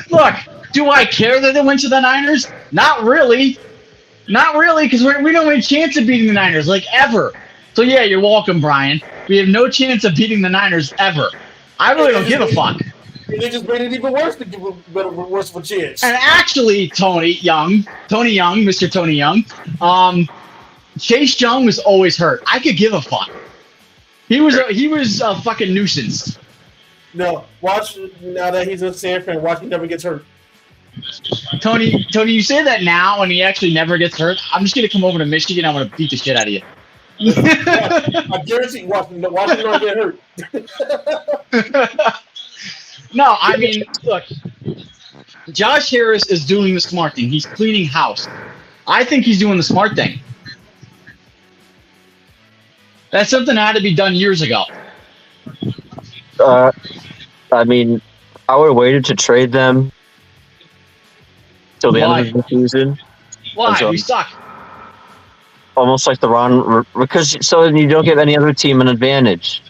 Look, do I care that they went to the Niners? Not really. Not really, because we don't have any chance of beating the Niners, ever. So, yeah, you're welcome, Brian. We have no chance of beating the Niners ever. I really don't give a fuck. And they just made it even worse to give a worse of a chance. And actually, Tony Young, Mr. Tony Young, Chase Young was always hurt. I could give a fuck. He was a fucking nuisance. No, watch now that he's in San Fran. Watch he never gets hurt. Tony, you say that now, and he actually never gets hurt. I'm just gonna come over to Michigan. I'm gonna beat the shit out of you. I guarantee you, watch him not get hurt. No, I mean, look, Josh Harris is doing the smart thing. He's cleaning house. I think he's doing the smart thing. That's something that had to be done years ago. I mean, I would have waited to trade them till the end of the season. Why? So, We suck. almost like the run, because so you don't give any other team an advantage.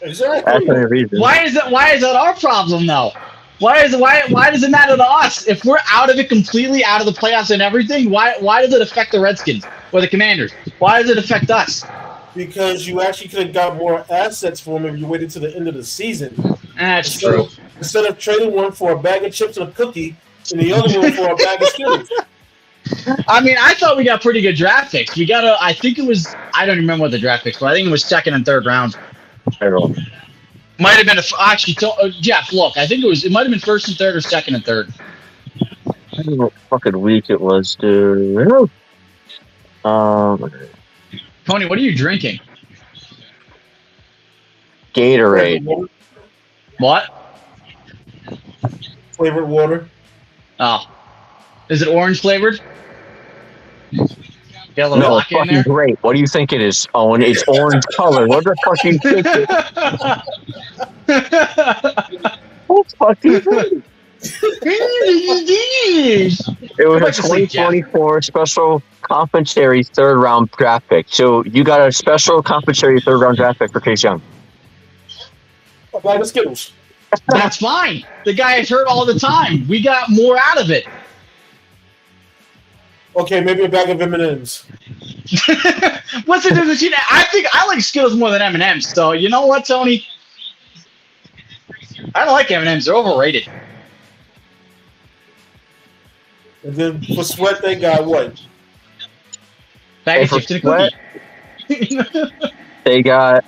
Exactly. That's the only reason. Why is that our problem though? Why does it matter to us if we're out of it completely, out of the playoffs and everything? Why does it affect the Redskins or the Commanders? Why does it affect us? Because you actually could have got more assets for him if you waited to the end of the season. That's true. Instead of trading one for a bag of chips and a cookie, and the other one for a bag of Skittles. I mean, I thought we got pretty good draft picks. I don't remember what the draft picks were. I think it was second and third round. Might have been Jeff, look, I think it might have been first and third or second and third. I don't know what fucking week it was, dude. Tony, what are you drinking? Gatorade. What? Flavored water. Oh. Is it orange flavored? Got a little No, vodka in fucking there? great. What do you think it is, Owen? It's orange color. What the fuck do you think What's fucking great? It was a 2024 special compensatory third round draft pick. So you got a special compensatory third round draft pick for Chase Young. A bag of Skittles. That's fine. The guy is hurt all the time. We got more out of it. Okay, maybe a bag of M&Ms. What's the difference between I think I like Skittles more than M&Ms. So you know what, Tony? I don't like M&Ms. They're overrated. And then for sweat, they got what? Bag of chips and a cookie. They got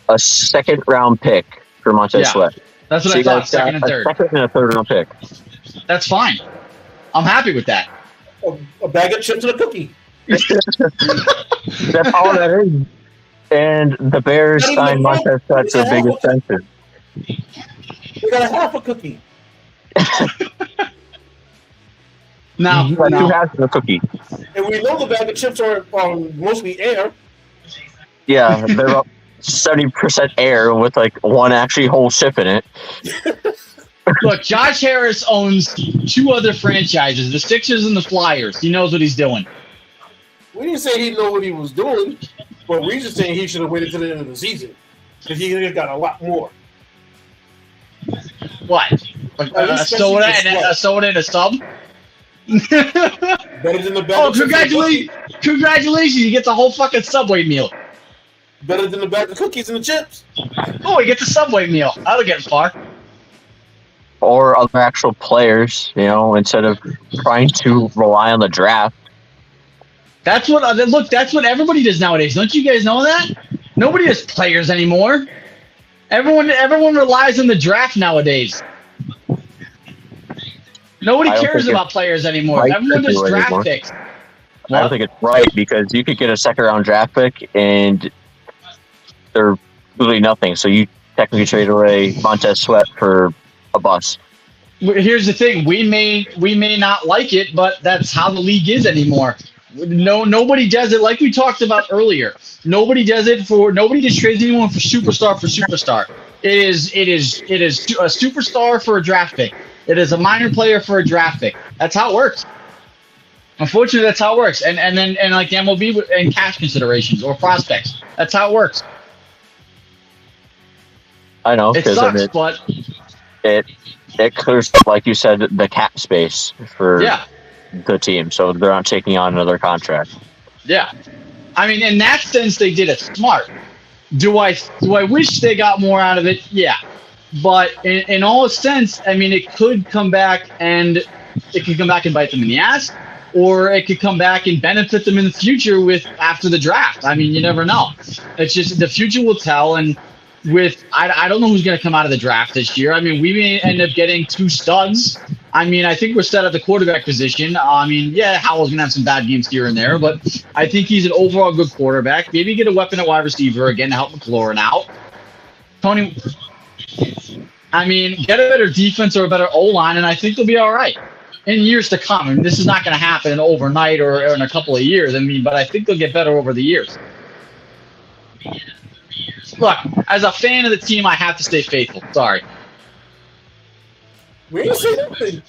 a second round pick for Montez Sweat. That's what I thought. Second and third. Second and a third round pick. That's fine. I'm happy with that. A bag of chips and a cookie. That's all that is. And the Bears signed Montez Sweat to a big extension. They got a half a cookie. No. Two halves of a cookie. And we know the bag of chips are mostly air. Yeah, they're about 70% air with like one actually whole chip in it. Look, Josh Harris owns two other franchises, the Sixers and the Flyers. He knows what he's doing. We didn't say he knew what he was doing, but we just saying he should have waited to the end of the season because he could have got a lot more. What? A soda and a sub? Better than the bag of congratulations! Congratulations! He gets a whole fucking Subway meal. Better than the bag of cookies and the chips. Oh, he gets a Subway meal. That'll get far. Or other actual players, instead of trying to rely on the draft. That's what everybody does nowadays. Don't you guys know that? Nobody has players anymore. Everyone relies on the draft nowadays. Nobody cares about players anymore. Everyone does draft picks. I don't think it's right because you could get a second round draft pick and they're really nothing. So you technically trade away Montez Sweat for a bus. Here's the thing: we may not like it, but that's how the league is anymore. Nobody does it like we talked about earlier. Nobody just trades anyone for superstar. It is a superstar for a draft pick. It is a minor player for a draft pick. That's how it works. Unfortunately, that's how it works. And then like MLB and cash considerations or prospects. That's how it works. I know. It sucks, but it clears, like you said, the cap space for the team, so they're not taking on another contract. Yeah, I mean, in that sense, they did it smart. Do I wish they got more out of it? Yeah, but in all sense, I mean, it could come back and bite them in the ass, or it could come back and benefit them in the future after the draft. I mean, you never know. It's just the future will tell. And I don't know who's going to come out of the draft this year. I mean, we may end up getting two studs. I mean, I think we're set at the quarterback position. I mean, Howell's going to have some bad games here and there, but I think he's an overall good quarterback. Maybe get a weapon at wide receiver again to help McLaurin out. Tony, I mean, get a better defense or a better O-line, and I think they'll be all right in years to come. I mean, this is not going to happen overnight or in a couple of years. I mean, but I think they'll get better over the years. look, as a fan of the team, I have to stay faithful. Sorry. We ain't say nothing.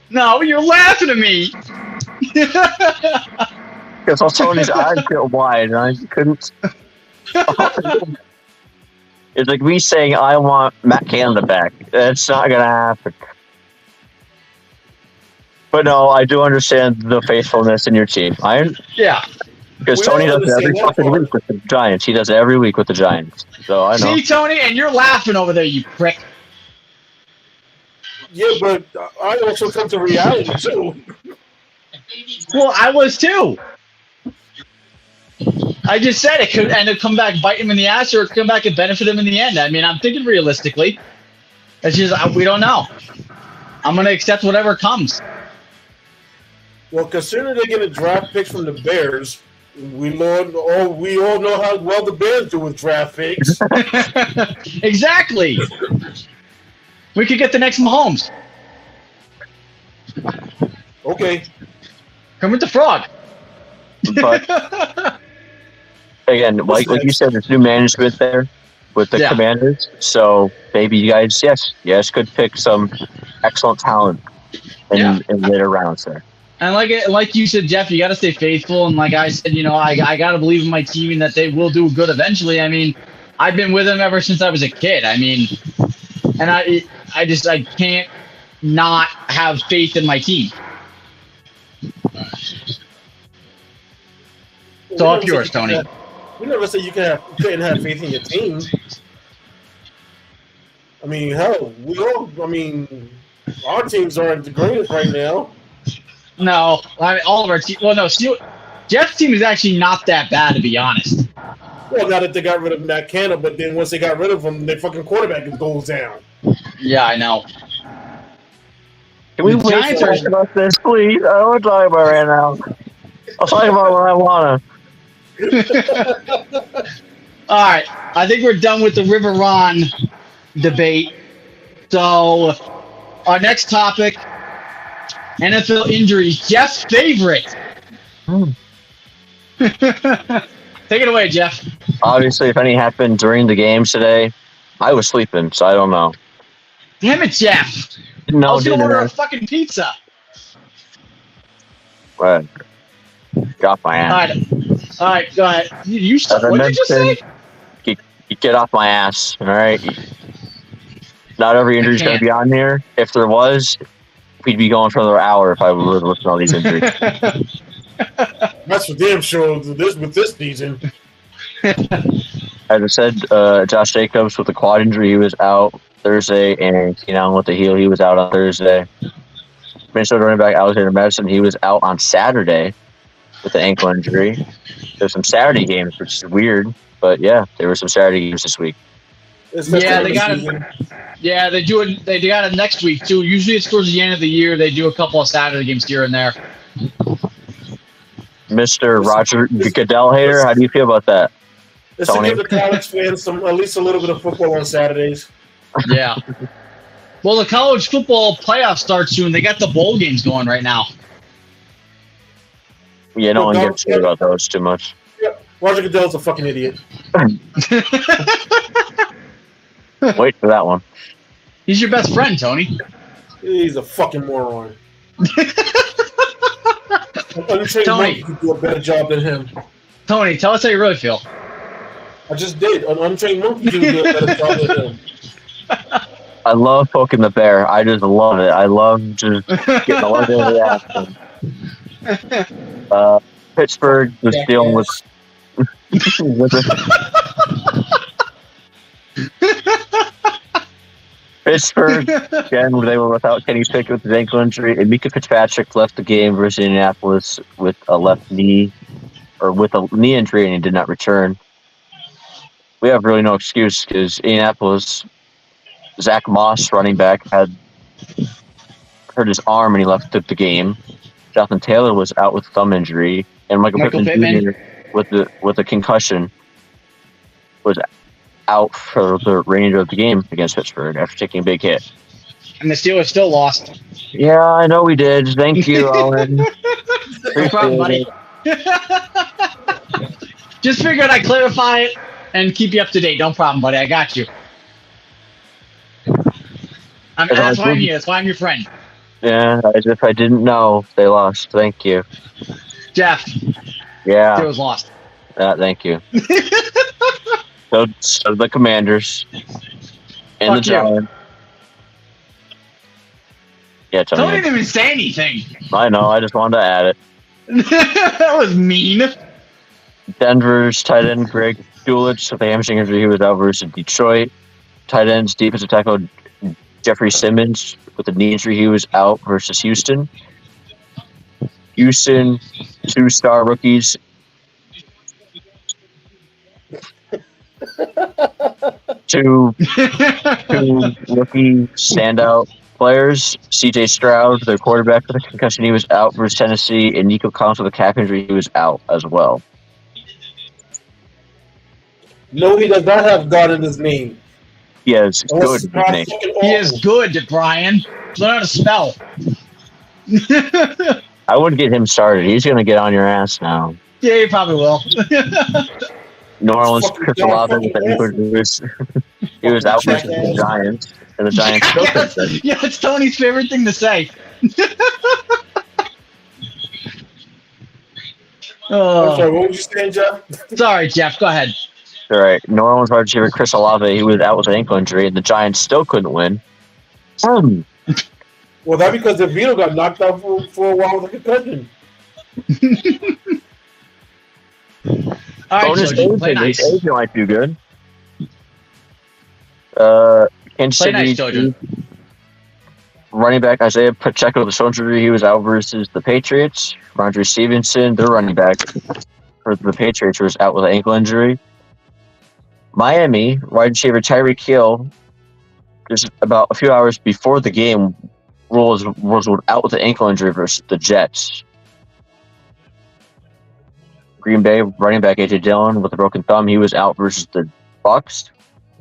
No, you're laughing at me. Because all Tony's eyes get wide, and I couldn't. It's like me saying I want Matt Canada back. That's not gonna happen. But no, I do understand the faithfulness in your team. Yeah. Because We Tony don't does it every understand that fucking part. week with the Giants. He does it every week with the Giants. So I know. See, Tony, and you're laughing over there, you prick. Yeah, but I also come to reality too. Well, I was too. I just said it could end up come back bite him in the ass, or it could come back and benefit him in the end. I mean, I'm thinking realistically. It's just we don't know. I'm gonna accept whatever comes. Well, considering they're getting draft picks from the Bears, we all know how well the Bears do with draft picks. Exactly. We could get the next Mahomes. Okay. Come with the frog. But again, like you said, there's new management there with the Commanders. So maybe you guys, yes, could pick some excellent talent in later rounds there. And like you said, Jeff, you got to stay faithful. And like I said, I got to believe in my team and that they will do good eventually. I mean, I've been with them ever since I was a kid. I mean, and I can't not have faith in my team. It's all yours, Tony. We never said you couldn't have faith in your team. I mean, hell, our teams aren't the greatest right now. No, I mean, all of our team. Well, no, Jeff's team is actually not that bad, to be honest. Well, now that they got rid of Matt Canada, but then once they got rid of him, their fucking quarterback goes down. Yeah, I know. Can we wait to talk about this, please? I don't want to talk about it right now. I'll talk about what I want to. All right. I think we're done with the River Ron debate. So, our next topic, NFL injuries. Jeff's favorite. Take it away, Jeff. Obviously, if any happened during the games today, I was sleeping, so I don't know. Damn it, Jeff. No, I was going to order a fucking pizza. Right. Got my ass. All right, go ahead. What did you just say? Get off my ass, all right? Not every injury is going to be on here. If there was, we'd be going for another hour if I would listen to all these injuries. That's for damn sure with this season. As I said, Josh Jacobs with the quad injury, he was out Thursday, and Keenan with the heel, he was out on Thursday. Minnesota running back Alexander Madison, he was out on Saturday with the ankle injury. There's some Saturday games, which is weird, but yeah, there were some Saturday games this week. Yeah, they got it. Yeah, they do it. They got it next week too. Usually it's towards the end of the year. They do a couple of Saturday games here and there. Mr. Roger Goodell hater, how do you feel about that? It's to give the college fans at least a little bit of football on Saturdays. Yeah. Well, the college football playoffs start soon. They got the bowl games going right now. Yeah, no one gets to about those too much. Yeah, Roger Goodell's a fucking idiot. Wait for that one. He's your best friend, Tony. He's a fucking moron. Tony could do a better job than him. Tony, tell us how you really feel. I just did. An untrained monkey can do a better job than him. I love poking the bear. I just love it. I love just getting a lot of reaction. Pittsburgh was dealing with Pittsburgh, again, they were without Kenny Pickett with his ankle injury, and Mika Fitzpatrick left the game versus Indianapolis with a left knee, or with a knee injury, and he did not return. We have really no excuse because Indianapolis, Zach Moss, running back, had hurt his arm and he took the game. Jonathan Taylor was out with thumb injury, and Michael Pittman Jr. with a concussion was out for the remainder of the game against Pittsburgh after taking a big hit. And the Steelers still lost. Yeah, I know we did. Thank you, Owen. No problem, buddy. Just figured I'd clarify it. and keep you up to date. No problem, buddy. I got you. That's why I'm here. That's why I'm your friend. Yeah, as if I didn't know they lost. Thank you. Jeff. Yeah. It was lost. Thank you. so the Commanders. And Fuck the Giants. Yeah, Tony didn't even say anything. I know. I just wanted to add it. That was mean. Denver's tight end Greg Dulwich with a hamstring injury. He was out versus Detroit. Tight ends defensive tackle Jeffrey Simmons with a knee injury. He was out versus Houston. Houston, 2-star rookies. two rookie standout players. C.J. Stroud, their quarterback with a concussion, he was out versus Tennessee, and Nico Collins with a calf injury, he was out as well. No, he does not have God in his name. He has good in his name. He is good, Brian. Learn how to spell. I wouldn't get him started. He's going to get on your ass now. Yeah, he probably will. New Orleans, Chris Olave, he was out versus the Giants, and the Giants still couldn't. Yeah, it's Tony's favorite thing to say. I'm sorry, what were you saying, Jeff? Sorry, Jeff. Go ahead. All right. New Orleans wide receiver Chris Olave, he was out with an ankle injury, and the Giants still couldn't win. Well, that's because DeVito got knocked out for a while with a concussion. All right, so play nice. Agent might do good. Kansas City nice, running back Isaiah Pacheco with a shoulder injury. He was out versus the Patriots. Rondre Stevenson, their running back for the Patriots, was out with an ankle injury. Miami wide receiver Tyreek Hill, just about a few hours before the game, was out with an ankle injury versus the Jets. Green Bay running back A.J. Dillon with a broken thumb, he was out versus the Bucs.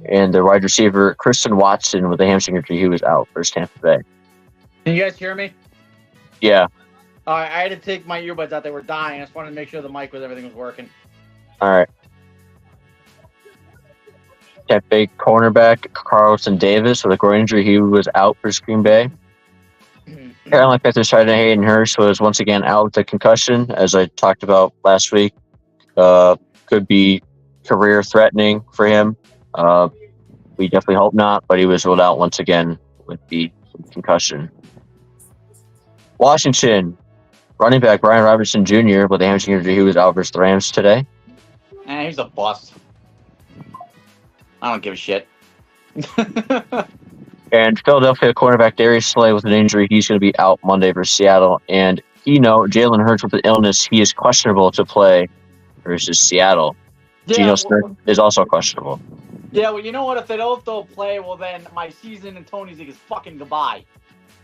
And the wide receiver Christian Watson with a hamstring injury, he was out versus Tampa Bay. Can you guys hear me? Yeah. All right, I had to take my earbuds out. They were dying. I just wanted to make sure the mic everything was working. All right. Tampa Bay cornerback Carlton Davis with a groin injury, he was out versus Green Bay. Carolina Panthers tight end Hayden Hurst was once again out with a concussion, as I talked about last week. Could be career threatening for him. We definitely hope not, but he was ruled out once again with the concussion. Washington running back Brian Robertson Jr. with a hamstring injury, he was out versus the Rams today. He's a bust. I don't give a shit. And Philadelphia cornerback Darius Slay with an injury, he's going to be out Monday versus Seattle. And Jalen Hurts with an illness, he is questionable to play versus Seattle. Yeah, Geno Smith is also questionable. Yeah, well, you know what? If they don't play, well, then my season in Tony's League is fucking goodbye.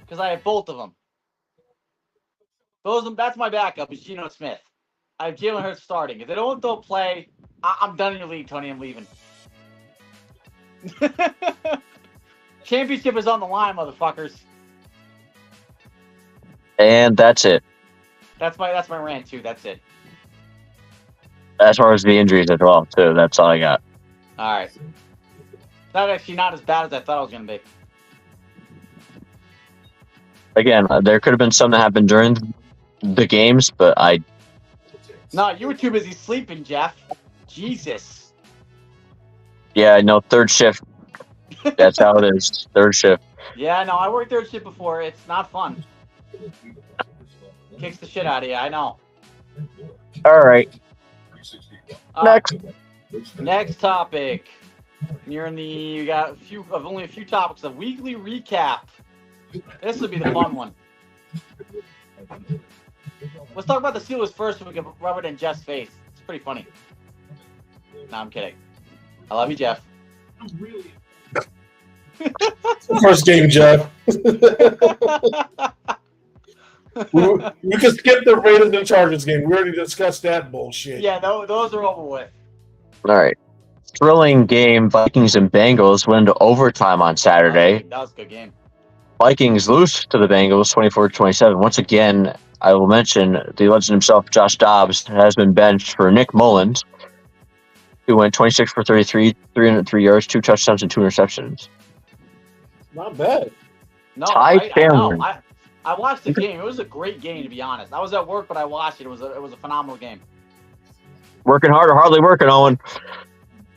Because I have both of them. That's my backup, is Geno Smith. I have Jalen Hurts starting. If they don't play, I'm done in your league, Tony. I'm leaving. Championship is on the line, motherfuckers. And that's it. That's my rant too. That's it. As far as the injuries as well, too. That's all I got. All right. That's actually not as bad as I thought it was going to be. Again, there could have been some that happened during the games, but No, you were too busy sleeping, Jeff. Jesus. Yeah, I know. Third shift. That's how it is. Third shift. Yeah, no, I worked third shift before. It's not fun. Kicks the shit out of you. I know. All right. Next topic. You got only a few topics. A weekly recap. This would be the fun one. Let's talk about the Steelers first so we can rub it in Jeff's face. It's pretty funny. No, I'm kidding. I love you, Jeff. First game, Jeff. we could skip the Raiders and Chargers game. We already discussed that bullshit. Yeah, those are over with. All right. Thrilling game. Vikings and Bengals went into overtime on Saturday. That was a good game. Vikings lose to the Bengals 24-27. Once again, I will mention the legend himself, Josh Dobbs, has been benched for Nick Mullins, He went 26 for 33, 303 yards, 2 touchdowns, and 2 interceptions. Not bad. No, Ty I know. Chandler. I watched the game. It was a great game, to be honest. I was at work, but I watched it. It was a phenomenal game. Working hard or hardly working, Owen?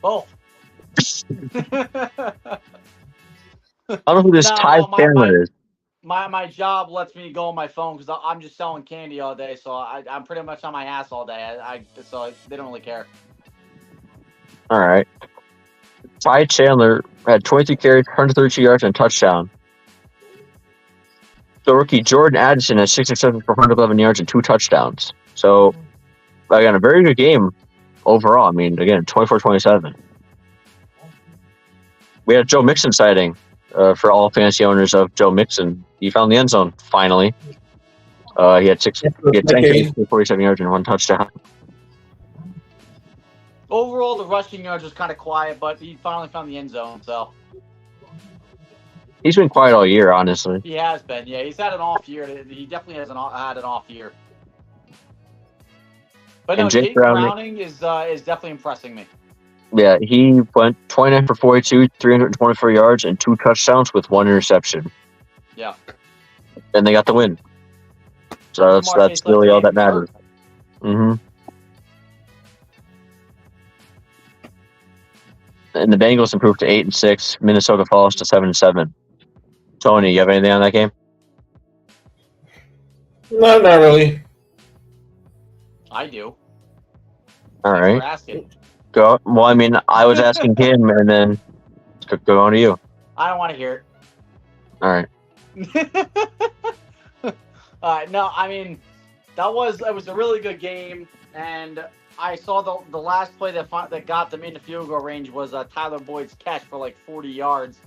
Both. I don't know who this Ty Chandler is. My job lets me go on my phone because I'm just selling candy all day, so I'm pretty much on my ass all day. So they don't really care. All right. Ty Chandler had 23 carries, 132 yards, and a touchdown. The rookie Jordan Addison had 67 for 111 yards and 2 touchdowns. So, again, a very good game overall. I mean, again, 24-27. We had a Joe Mixon sighting for all fantasy owners of Joe Mixon. He found the end zone, finally. He had 10 carries, 47 yards, and 1 touchdown. Overall, the rushing yards was kind of quiet, but he finally found the end zone, so. He's been quiet all year, honestly. He has been, yeah. He's had an off year. He definitely had an off year. But no, Jake Browning is definitely impressing me. Yeah, he went 29 for 42, 324 yards, and 2 touchdowns with 1 interception. Yeah. And they got the win. So that's really all that matters. Mm-hmm. And the Bengals improved to 8-6. Minnesota falls to 7-7. Tony, you have anything on that game? No, not really. I do. All right. Asking. Go. Well, I mean, I was asking him, and then go on to you. I don't want to hear it. All right. No, I mean, it was a really good game, and I saw the last play that got them into field goal range was Tyler Boyd's catch for like 40 yards.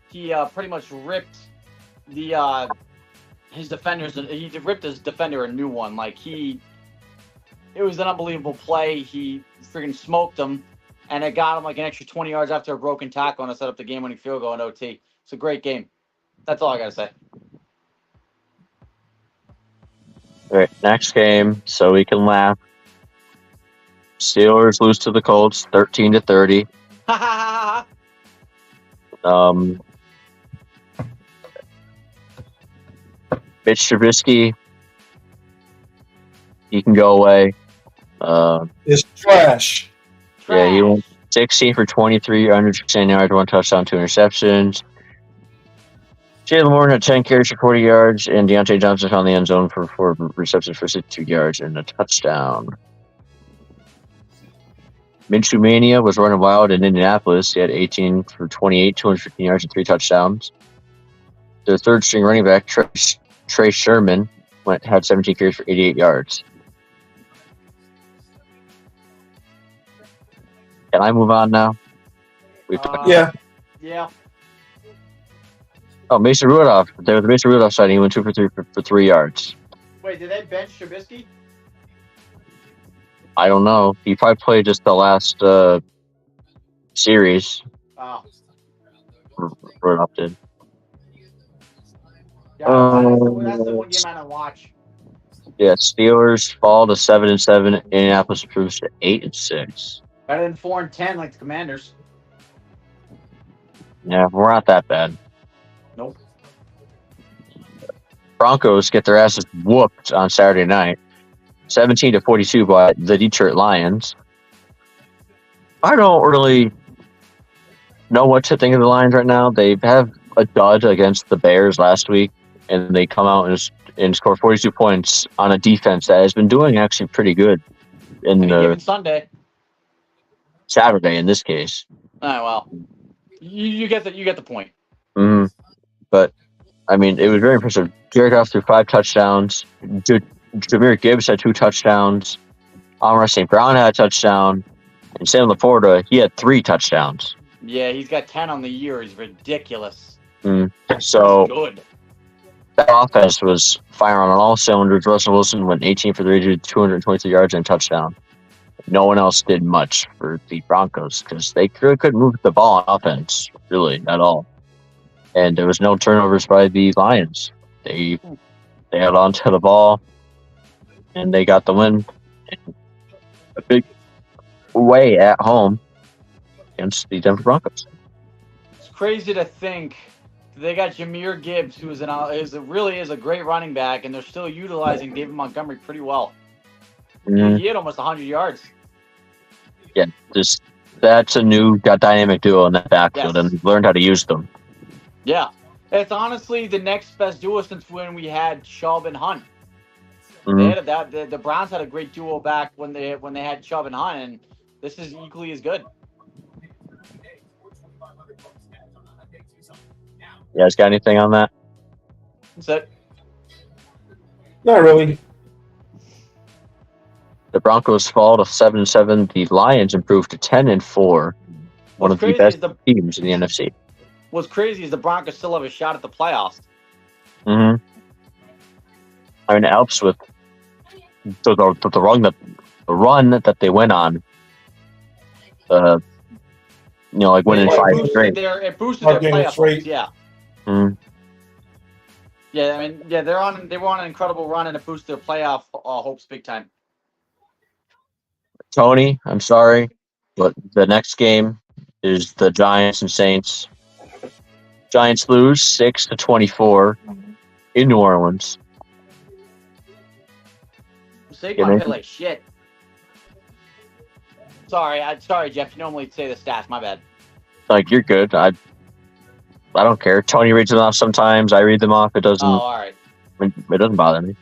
He pretty much ripped his defenders. He ripped his defender a new one. It was an unbelievable play. He freaking smoked him, and it got him like an extra 20 yards after a broken tackle and set up the game-winning field goal in OT. It's a great game. That's all I gotta say. All right, next game, so we can laugh. Steelers lose to the Colts, 13-30. Mitch Trubisky, he can go away. It's trash. Yeah, he went 16 for 23, 110 yards, 1 touchdown, 2 interceptions. Jalen Warren had 10 carries for 40 yards, and Deontay Johnson found the end zone for 4 receptions for 62 yards and a touchdown. Minshew Mania was running wild in Indianapolis. He had 18 for 28, 215 yards, and 3 touchdowns. Their third-string running back, Trey Sherman, had 17 carries for 88 yards. Can I move on now? Yeah. Yeah. Oh, Mason Rudolph. There was the Mason Rudolph sighting. He went 2 for 3 for 3 yards. Wait, did they bench Trubisky? I don't know. He probably played just the last series. Oh. Rudolph did. Yeah, that's the one game I don't watch. Yeah, Steelers fall to 7-7. Indianapolis improves to 8-6. Better than 4-10 like the Commanders. Yeah, we're not that bad. Nope. Broncos get their asses whooped on Saturday night, 17-42 by the Detroit Lions. I don't really know what to think of the Lions right now. They have a dud against the Bears last week, and they come out and score 42 points on a defense that has been doing actually pretty good in the Sunday. Saturday in this case. Oh well, you get the point. Mm-hmm. But I mean, it was very impressive. Jared Goff threw 5 touchdowns. Jahmyr Gibbs had 2 touchdowns. Amon St. Brown had a touchdown, and Sam Laporta, he had 3 touchdowns. Yeah, he's got 10 on the year. He's ridiculous. So good. That offense was firing on all cylinders. Russell Wilson went 18 for 30, 223 yards and a touchdown. No one else did much for the Broncos because they couldn't move the ball on offense, really, at all. And there was no turnovers by the Lions. They held on to the ball, and they got the win in a big way at home. against the Denver Broncos. It's crazy to think they got Jahmyr Gibbs, who really is a great running back, and they're still utilizing David Montgomery pretty well. Mhm. He had almost 100 yards. Yeah, that's a new dynamic duo in that backfield, Yes. and we've learned how to use them. Yeah. It's honestly the next best duo since when we had Chubb and Hunt. Mhm. The Browns had a great duo back when they had Chubb and Hunt, and this is equally as good. You guys got anything on that? That's it. Not really. The Broncos fall to 7-7. The Lions improved to 10-4. One of the best teams in the NFC. What's crazy is the Broncos still have a shot at the playoffs. Mm-hmm. I mean, it helps with the run that they went on. Like winning 5 straight. It boosted their playoff hopes, yeah. Mm-hmm. Yeah, I mean, yeah, they were on an incredible run, and it boosted their playoff hopes big time. Tony, I'm sorry, but the next game is the Giants and Saints. Giants lose 6-24 in New Orleans. Saquon played like shit. Sorry, Jeff. You normally say the stats. My bad. Like, you're good. I don't care. Tony reads them off sometimes. I read them off. It doesn't. Oh, all right. It doesn't bother me.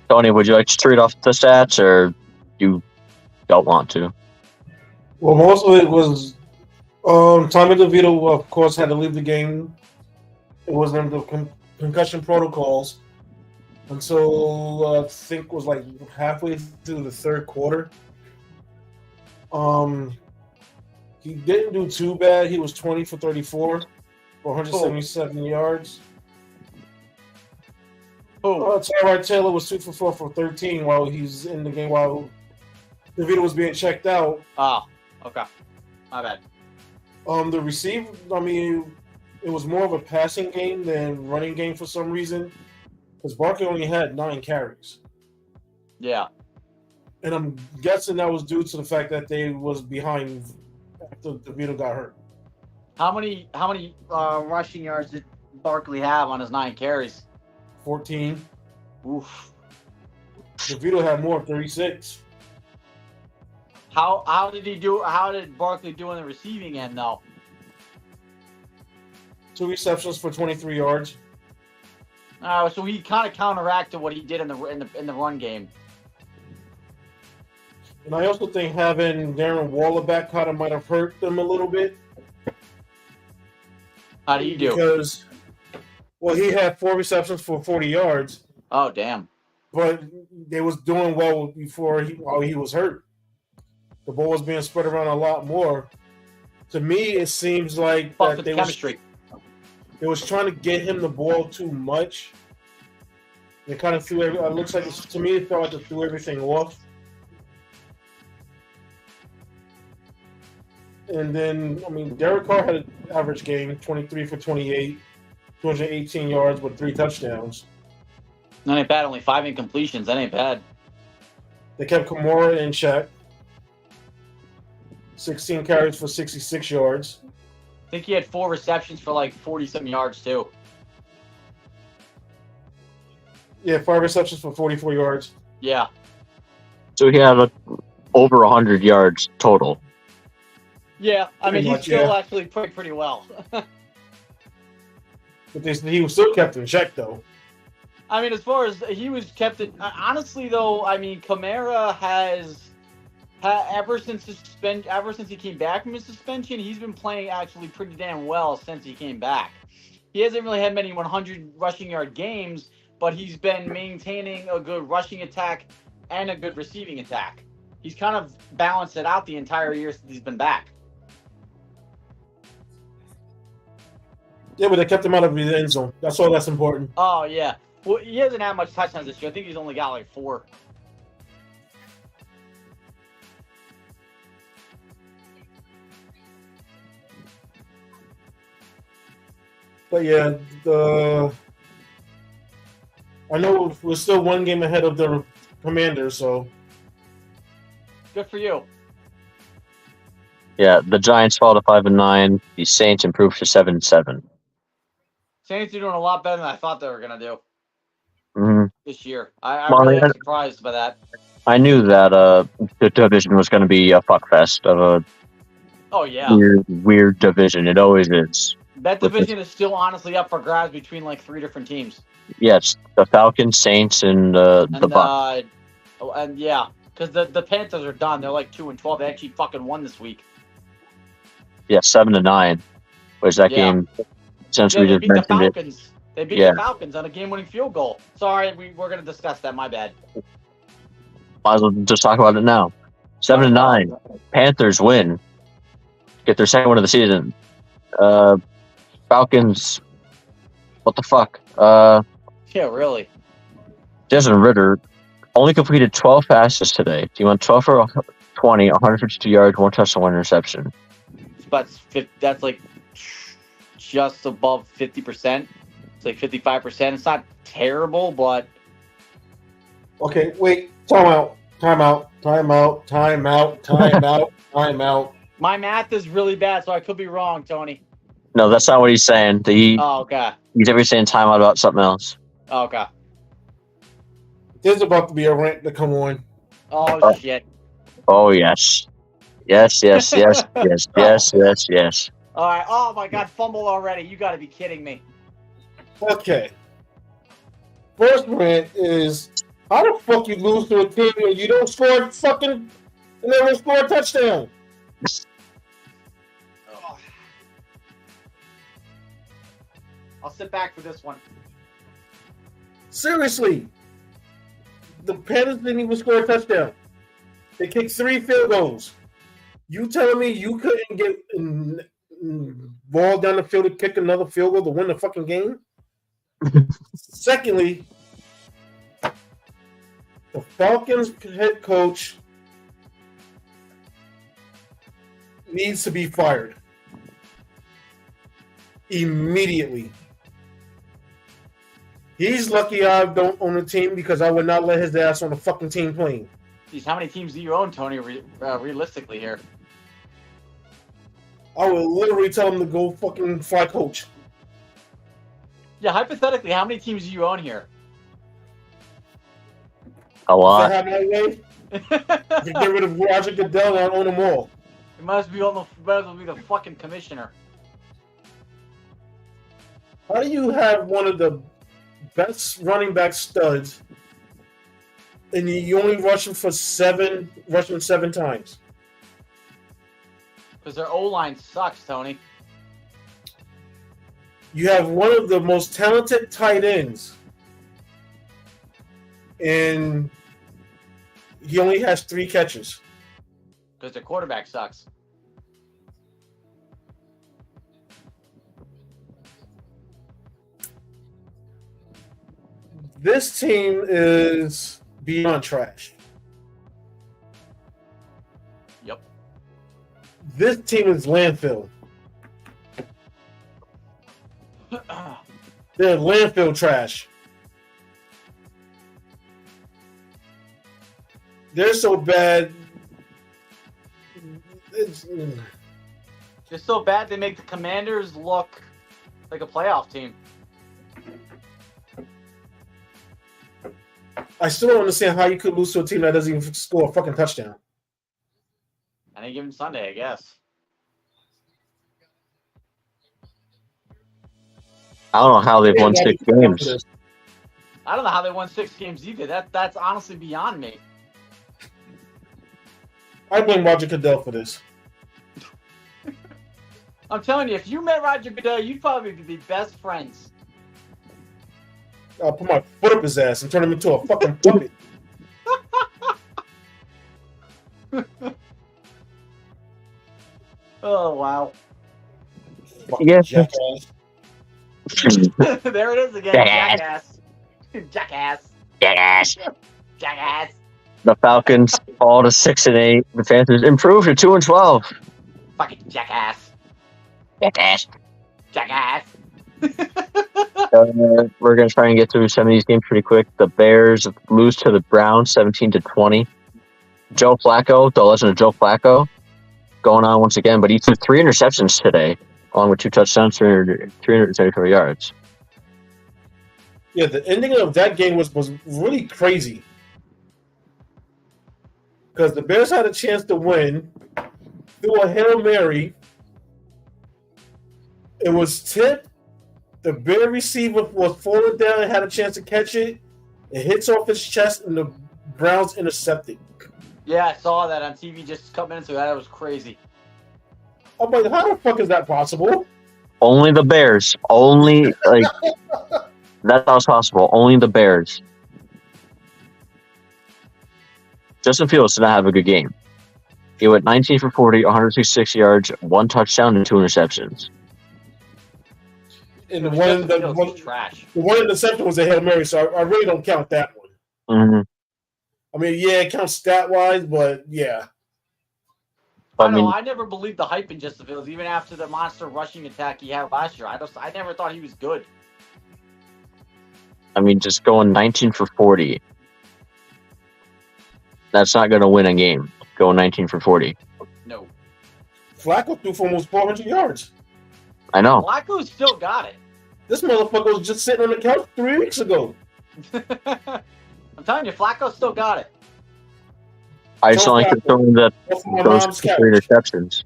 Tony, would you like to read off the stats, or you don't want to? Well, most of it was Tommy DeVito, of course, had to leave the game. It was under the concussion protocols until I think it was like halfway through the third quarter. He didn't do too bad. He was 20 for 34 for 177 yards. Tyrod Taylor was 2 for 4 for 13 while he's in the game, while DeVito was being checked out. Oh, okay. My bad. The receiver, I mean, it was more of a passing game than running game for some reason, because Barkley only had 9 carries. Yeah. And I'm guessing that was due to the fact that they was behind after DeVito got hurt. How many rushing yards did Barkley have on his 9 carries? 14. Oof. DeVito had more, 36. How did he do? How did Barkley do on the receiving end though? 2 receptions for 23 yards. So he kind of counteracted what he did in the run game. And I also think having Darren Waller back kind of might have hurt them a little bit. How do you do? Because, well, he had 4 receptions for 40 yards. Oh, damn. But they was doing well while he was hurt. The ball was being spread around a lot more. To me, it seems like that they was trying to get him the ball too much. They kind of threw it looks like to me it felt like they threw everything off. And then, I mean, Derek Carr had an average game, 23 for 28, 218 yards with 3 touchdowns. That ain't bad. Only 5 incompletions. That ain't bad. They kept Kamara in check. 16 carries for 66 yards. I think he had 4 receptions for like 40-some yards, too. Yeah, 5 receptions for 44 yards. Yeah. So he had over 100 yards total. Yeah, I mean, he still actually played pretty well. But he was still kept in check, though. I mean, as far as he was kept in... Honestly, though, I mean, Kamara has... Ever since he came back from his suspension, he's been playing actually pretty damn well since he came back. He hasn't really had many 100 rushing yard games, but he's been maintaining a good rushing attack and a good receiving attack. He's kind of balanced it out the entire year since he's been back. Yeah, but they kept him out of the end zone. That's all that's important. Oh, yeah. Well, he hasn't had much touchdowns this year. I think he's only got like 4. But yeah, I know we're still 1 game ahead of the Commanders, so good for you. Yeah, the Giants fall to 5-9. The Saints improve to 7-7. Saints are doing a lot better than I thought they were gonna do Mm-hmm. this year. I Well, really am surprised by that. I knew that the division was going to be a fuckfest of a Oh yeah, weird division. It always is. that division is still honestly up for grabs between like 3 different teams. Yes, the Falcons, Saints, and the Bucs. And yeah, because the Panthers are done. They're like 2-12. They actually fucking won this week. Yeah, 7-9. Which that Yeah. game, since Yeah, we they just beat the mentioned it, Falcons. They beat Yeah. the Falcons on a game-winning field goal. Sorry, we're gonna discuss that. My bad. might as well just talk about it now. 7-9. Panthers win. Get their second win of the season. Falcons. What the fuck? Yeah, really. Desmond Ritter only completed 12 passes today. He went 12 for 20, 152 yards, 1 touchdown, 1 interception. But that's like just above 50%. It's like 55%. It's not terrible, but Okay, wait. Time out. my math is really bad, so I could be wrong, Tony. No, that's not what he's saying. Oh, okay. He's ever saying timeout about something else. Oh, okay. There's about to be a rant to come on. Oh, shit. Oh, yes. Yes. All right. Oh, my God. Fumble already. You got to be kidding me. Okay. First rant is, how the fuck you lose to a team when you don't score fucking, and never score a touchdown? Oh. I'll sit back for this one. Seriously. The Panthers didn't even score a touchdown. They kicked 3 field goals. You telling me you couldn't get ball down the field to kick another field goal to win the fucking game? Secondly, the Falcons head coach needs to be fired immediately. He's lucky I don't own a team because I would not let his ass on a fucking team playing. Jeez, how many teams do you own, Tony, realistically here? I would literally tell him to go fucking fly coach. Yeah, hypothetically, how many teams do you own here? A If I lot. have my way, I could get rid of Roger Goodell and I own them all. You might as well be the fucking commissioner. How do you have one of the best running back studs and you only rush him for 7 times? Because their O-line sucks, Tony. You have one of the most talented tight ends, and he only has 3 catches. Because their quarterback sucks. This team is beyond trash. Yep. This team is landfill. They're landfill trash. They're so bad. They're so bad they make the Commanders look like a playoff team. I still don't understand how you could lose to a team that doesn't even score a fucking touchdown. Any given Sunday, I guess. I don't know how they've won 6 games. I don't know how they won 6 games either. That's honestly beyond me. I blame Roger Goodell for this. I'm telling you, if you met Roger Goodell, you'd probably be best friends. I'll put my foot up his ass and turn him into a fucking puppet. Oh, wow. Yes. Jackass. There it is again. Jackass. Jackass. Yes. Jackass. The Falcons fall to 6-8. The Panthers improve to 2-12. Fucking jackass. Yes. Jackass. We're gonna try and get through some of these games pretty quick. The Bears lose to the Browns 17-20. Joe Flacco, the legend of Joe Flacco, going on once again, but he threw 3 interceptions today, along with 2 touchdowns, 374 yards. Yeah, the ending of that game was really crazy because the Bears had a chance to win through a Hail Mary. It was tipped. The Bear receiver was falling down and had a chance to catch it. It hits off his chest, and the Browns intercepted. Yeah, I saw that on TV just a couple minutes ago. That was crazy. I'm like, how the fuck is that possible? Only the Bears. Only, like, that's how it's possible. Only the Bears. Justin Fields did not have a good game. He went 19 for 40, 166 yards, 1 touchdown, and 2 interceptions. And Justin Fields is trash. The one interception was a Hail Mary, so I really don't count that one. Mm-hmm. I mean, yeah, it counts stat-wise, but yeah. I never believed the hype in Justin Fields, even after the monster rushing attack he had last year. I never thought he was good. I mean, just going 19 for 40. That's not going to win a game. Going 19 for 40. No. Flacco threw for almost 400 yards. I know. Flacco still got it. This motherfucker was just sitting on the couch 3 weeks ago. I'm telling you, Flacco still got it. I just don't like throwing those 3 interceptions.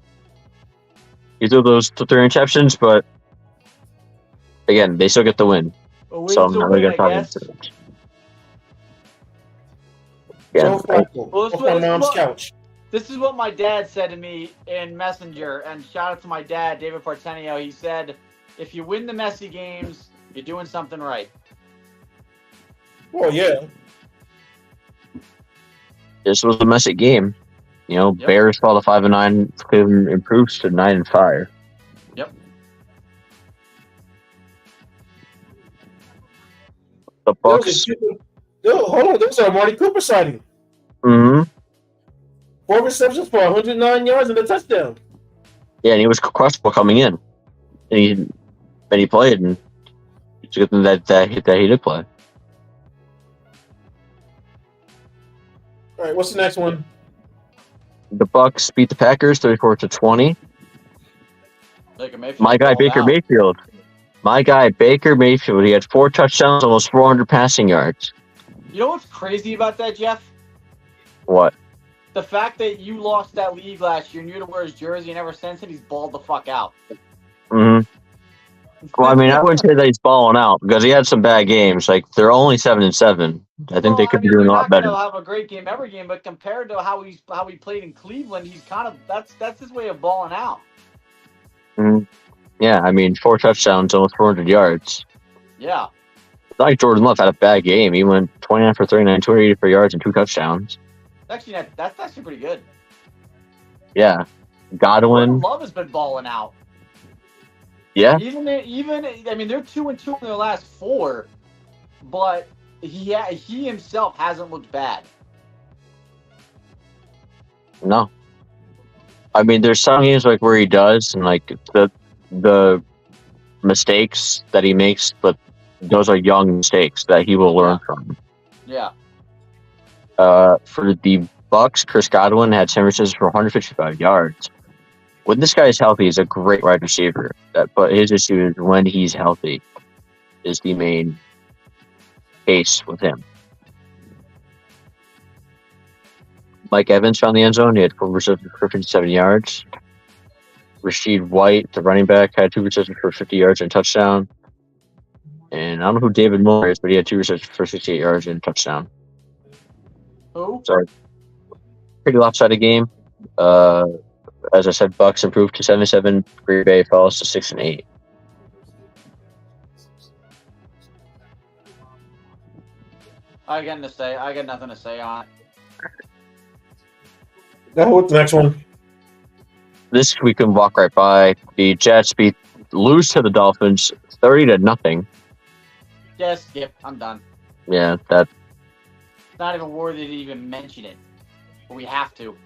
You threw those 3 interceptions, but again, they still get the win. So I'm not really going to talk about it. Yeah. This is what my dad said to me in Messenger, and shout out to my dad, David Partenio. He said, if you win the messy games, you're doing something right. Oh, yeah. This was a messy game. You know, yep. Bears fall to 5-9, Cleveland improves to 9-5. Yep. The Bucks. Hold on, there's a Marty Cooper sighting. Mm-hmm. 4 receptions for 109 yards and a touchdown. Yeah, and he was questionable coming in. And he played, and it's a good thing that he did play. All right, what's the next one? The Bucks beat the Packers 34-20. My guy Baker Mayfield. My guy Baker Mayfield. He had 4 touchdowns, almost 400 passing yards. You know what's crazy about that, Jeff? What? The fact that you lost that league last year and you had to wear his jersey, and ever since then he's balled the fuck out. Mm-hmm. Well, I mean, I wouldn't say that he's balling out because he had some bad games. Like, they're only 7-7. I think they could be doing a lot better. He'll have a great game every game, but compared to how he played in Cleveland, he's kind of that's his way of balling out. Mm-hmm. Yeah, I mean, 4 touchdowns, almost 400 yards. Yeah. It's not like Jordan Love had a bad game. He went 29 for 39, 284 yards, and 2 touchdowns. That's actually pretty good. Yeah. Godwin. Love has been balling out. Yeah. Even I mean, they're 2-2 in their last 4, but he himself hasn't looked bad. No. I mean, there's some games like where he does, and like the mistakes that he makes, but those are young mistakes that he will learn from. Yeah. For the Bucks, Chris Godwin had 10 receptions for 155 yards. When this guy is healthy, he's a great wide receiver. But his issue is when he's healthy is the main case with him. Mike Evans found the end zone. He had 4 receptions for 57 yards. Rashid White, the running back, had 2 receptions for 50 yards and a touchdown. And I don't know who David Moore is, but he had 2 receptions for 68 yards and a touchdown. Who? So, pretty lopsided game. As I said, Bucks improved to 7-7. Green Bay falls to 6-8. I got nothing to say on it. Now, what's the next one? This we can walk right by. The Jets lose to the Dolphins 30-0. Yes, yep, I'm done. Yeah, that. It's not even worthy to even mention it. But we have to.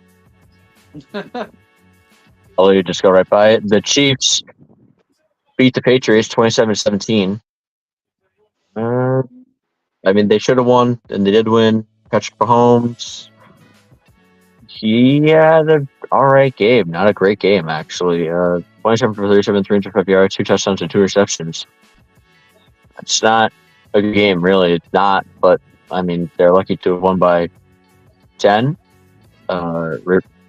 I'll let you just go right by it. The Chiefs beat the Patriots 27-17. I mean, they should have won, and they did win. Patrick Mahomes. He had all right game. Not a great game, actually. 27 for 37, 305 yards, 2 touchdowns, and 2 receptions. It's not a good game, really. It's not, but, I mean, they're lucky to have won by 10.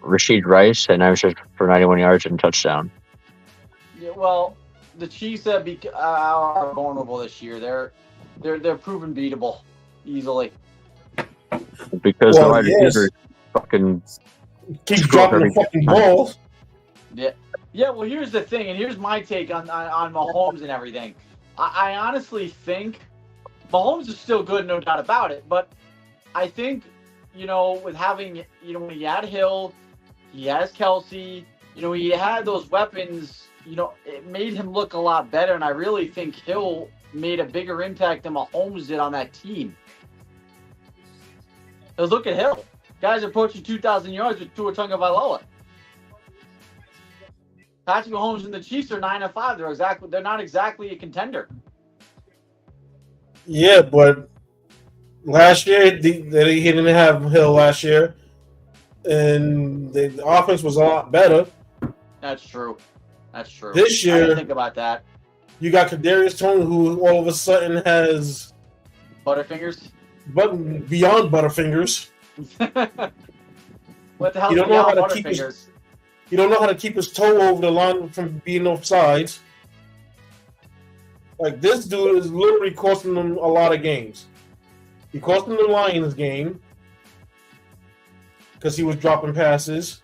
Rashid Rice had 9 receptions for 91 yards and a touchdown. Yeah, well, the Chiefs are vulnerable this year. They're proven beatable easily. Because the wide receivers fucking keeps dropping the fucking balls. Yeah. Yeah, well, here's the thing, and here's my take on Mahomes and everything. I honestly think Mahomes is still good, no doubt about it, but I think, with having, when he had Hill, he has Kelsey, he had those weapons, it made him look a lot better, and I really think Hill made a bigger impact than Mahomes did on that team. Because look at Hill. Guys approaching 2,000 yards with Tua Tagovailoa. Patrick Mahomes and the Chiefs are 9-5. They're not exactly a contender. Yeah, but last year he didn't have Hill last year, and the offense was a lot better. That's true. This year, I didn't think about that. You got Kadarius Toney, who all of a sudden has Butterfingers. But beyond Butterfingers. What the hell? You don't know how to keep his. You don't know how to keep his toe over the line from being offsides. Like, this dude is literally costing them a lot of games. He cost them the Lions game because he was dropping passes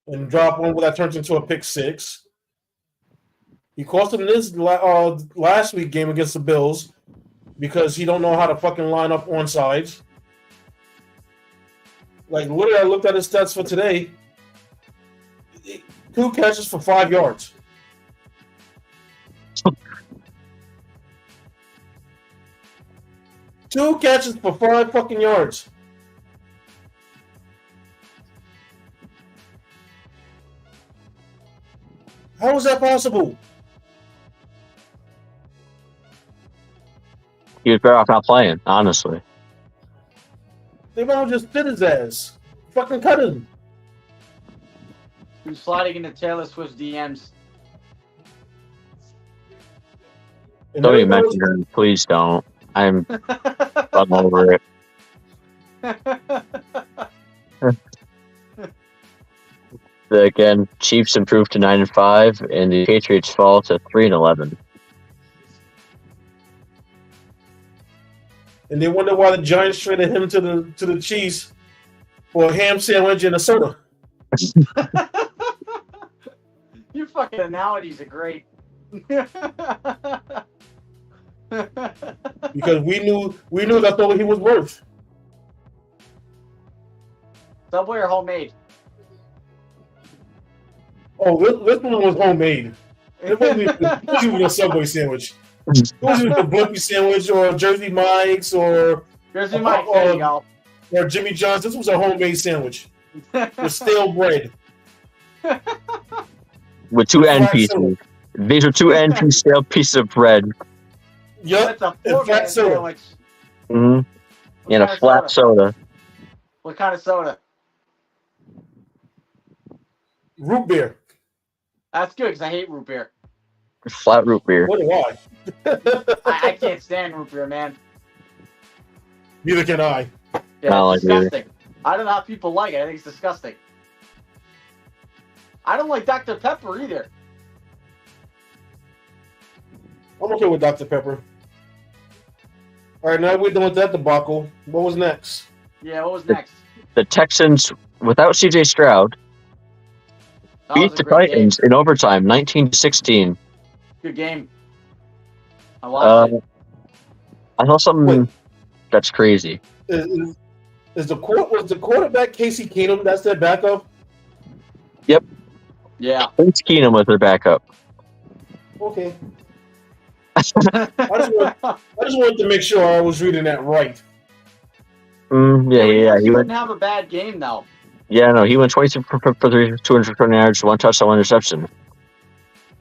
and drop one that turns into a pick six. He cost them this last week game against the Bills because he don't know how to fucking line up on sides. Like, literally, I looked at his stats for today. 2 catches for 5 yards. Two catches for 5 fucking yards. How is that possible? He was better off not playing, honestly. They might have just fit his ass. Fucking cut him. Who's sliding into Taylor Swift's DMs? Don't even mention her. Please don't. I'm over it. Again, Chiefs improved to 9-5, and the Patriots fall to 3-11. And they wonder why the Giants traded him to the Chiefs for a ham sandwich and a soda. Your fucking analogies are great. Because we knew that's all he was worth. Subway or homemade? Oh, this one was homemade. It wasn't even a Subway sandwich. It wasn't even a Blimpie sandwich or Jersey Mike's or Jersey Mike's. There you go. Or Jimmy John's. This was a homemade sandwich with stale bread. With 2 end pieces. These are 2 end piece stale pieces of bread. Yup. That's a flat sandwich. Mm-hmm. And a flat soda. What kind of soda? Root beer. That's good because I hate root beer. Flat root beer. What do I? I can't stand root beer, man. Neither can I. Yeah, it's disgusting. I don't know how people like it. I think it's disgusting. I don't like Dr. Pepper either. I'm okay with Dr. Pepper. All right, now we're done with that debacle. What was next? Yeah, what was next? The Texans, without CJ Stroud, beat the Titans in overtime, 19-16. Good game. I watched it. I saw something that's crazy. Was the quarterback Casey Keenum? That's their backup? Yep. Yeah. Vince Keenum was their backup. Okay. I just wanted to make sure I was reading that right. Yeah. He didn't have a bad game, though. Yeah, no, he went 22 for 220 yards, 1 touchdown, 1 interception.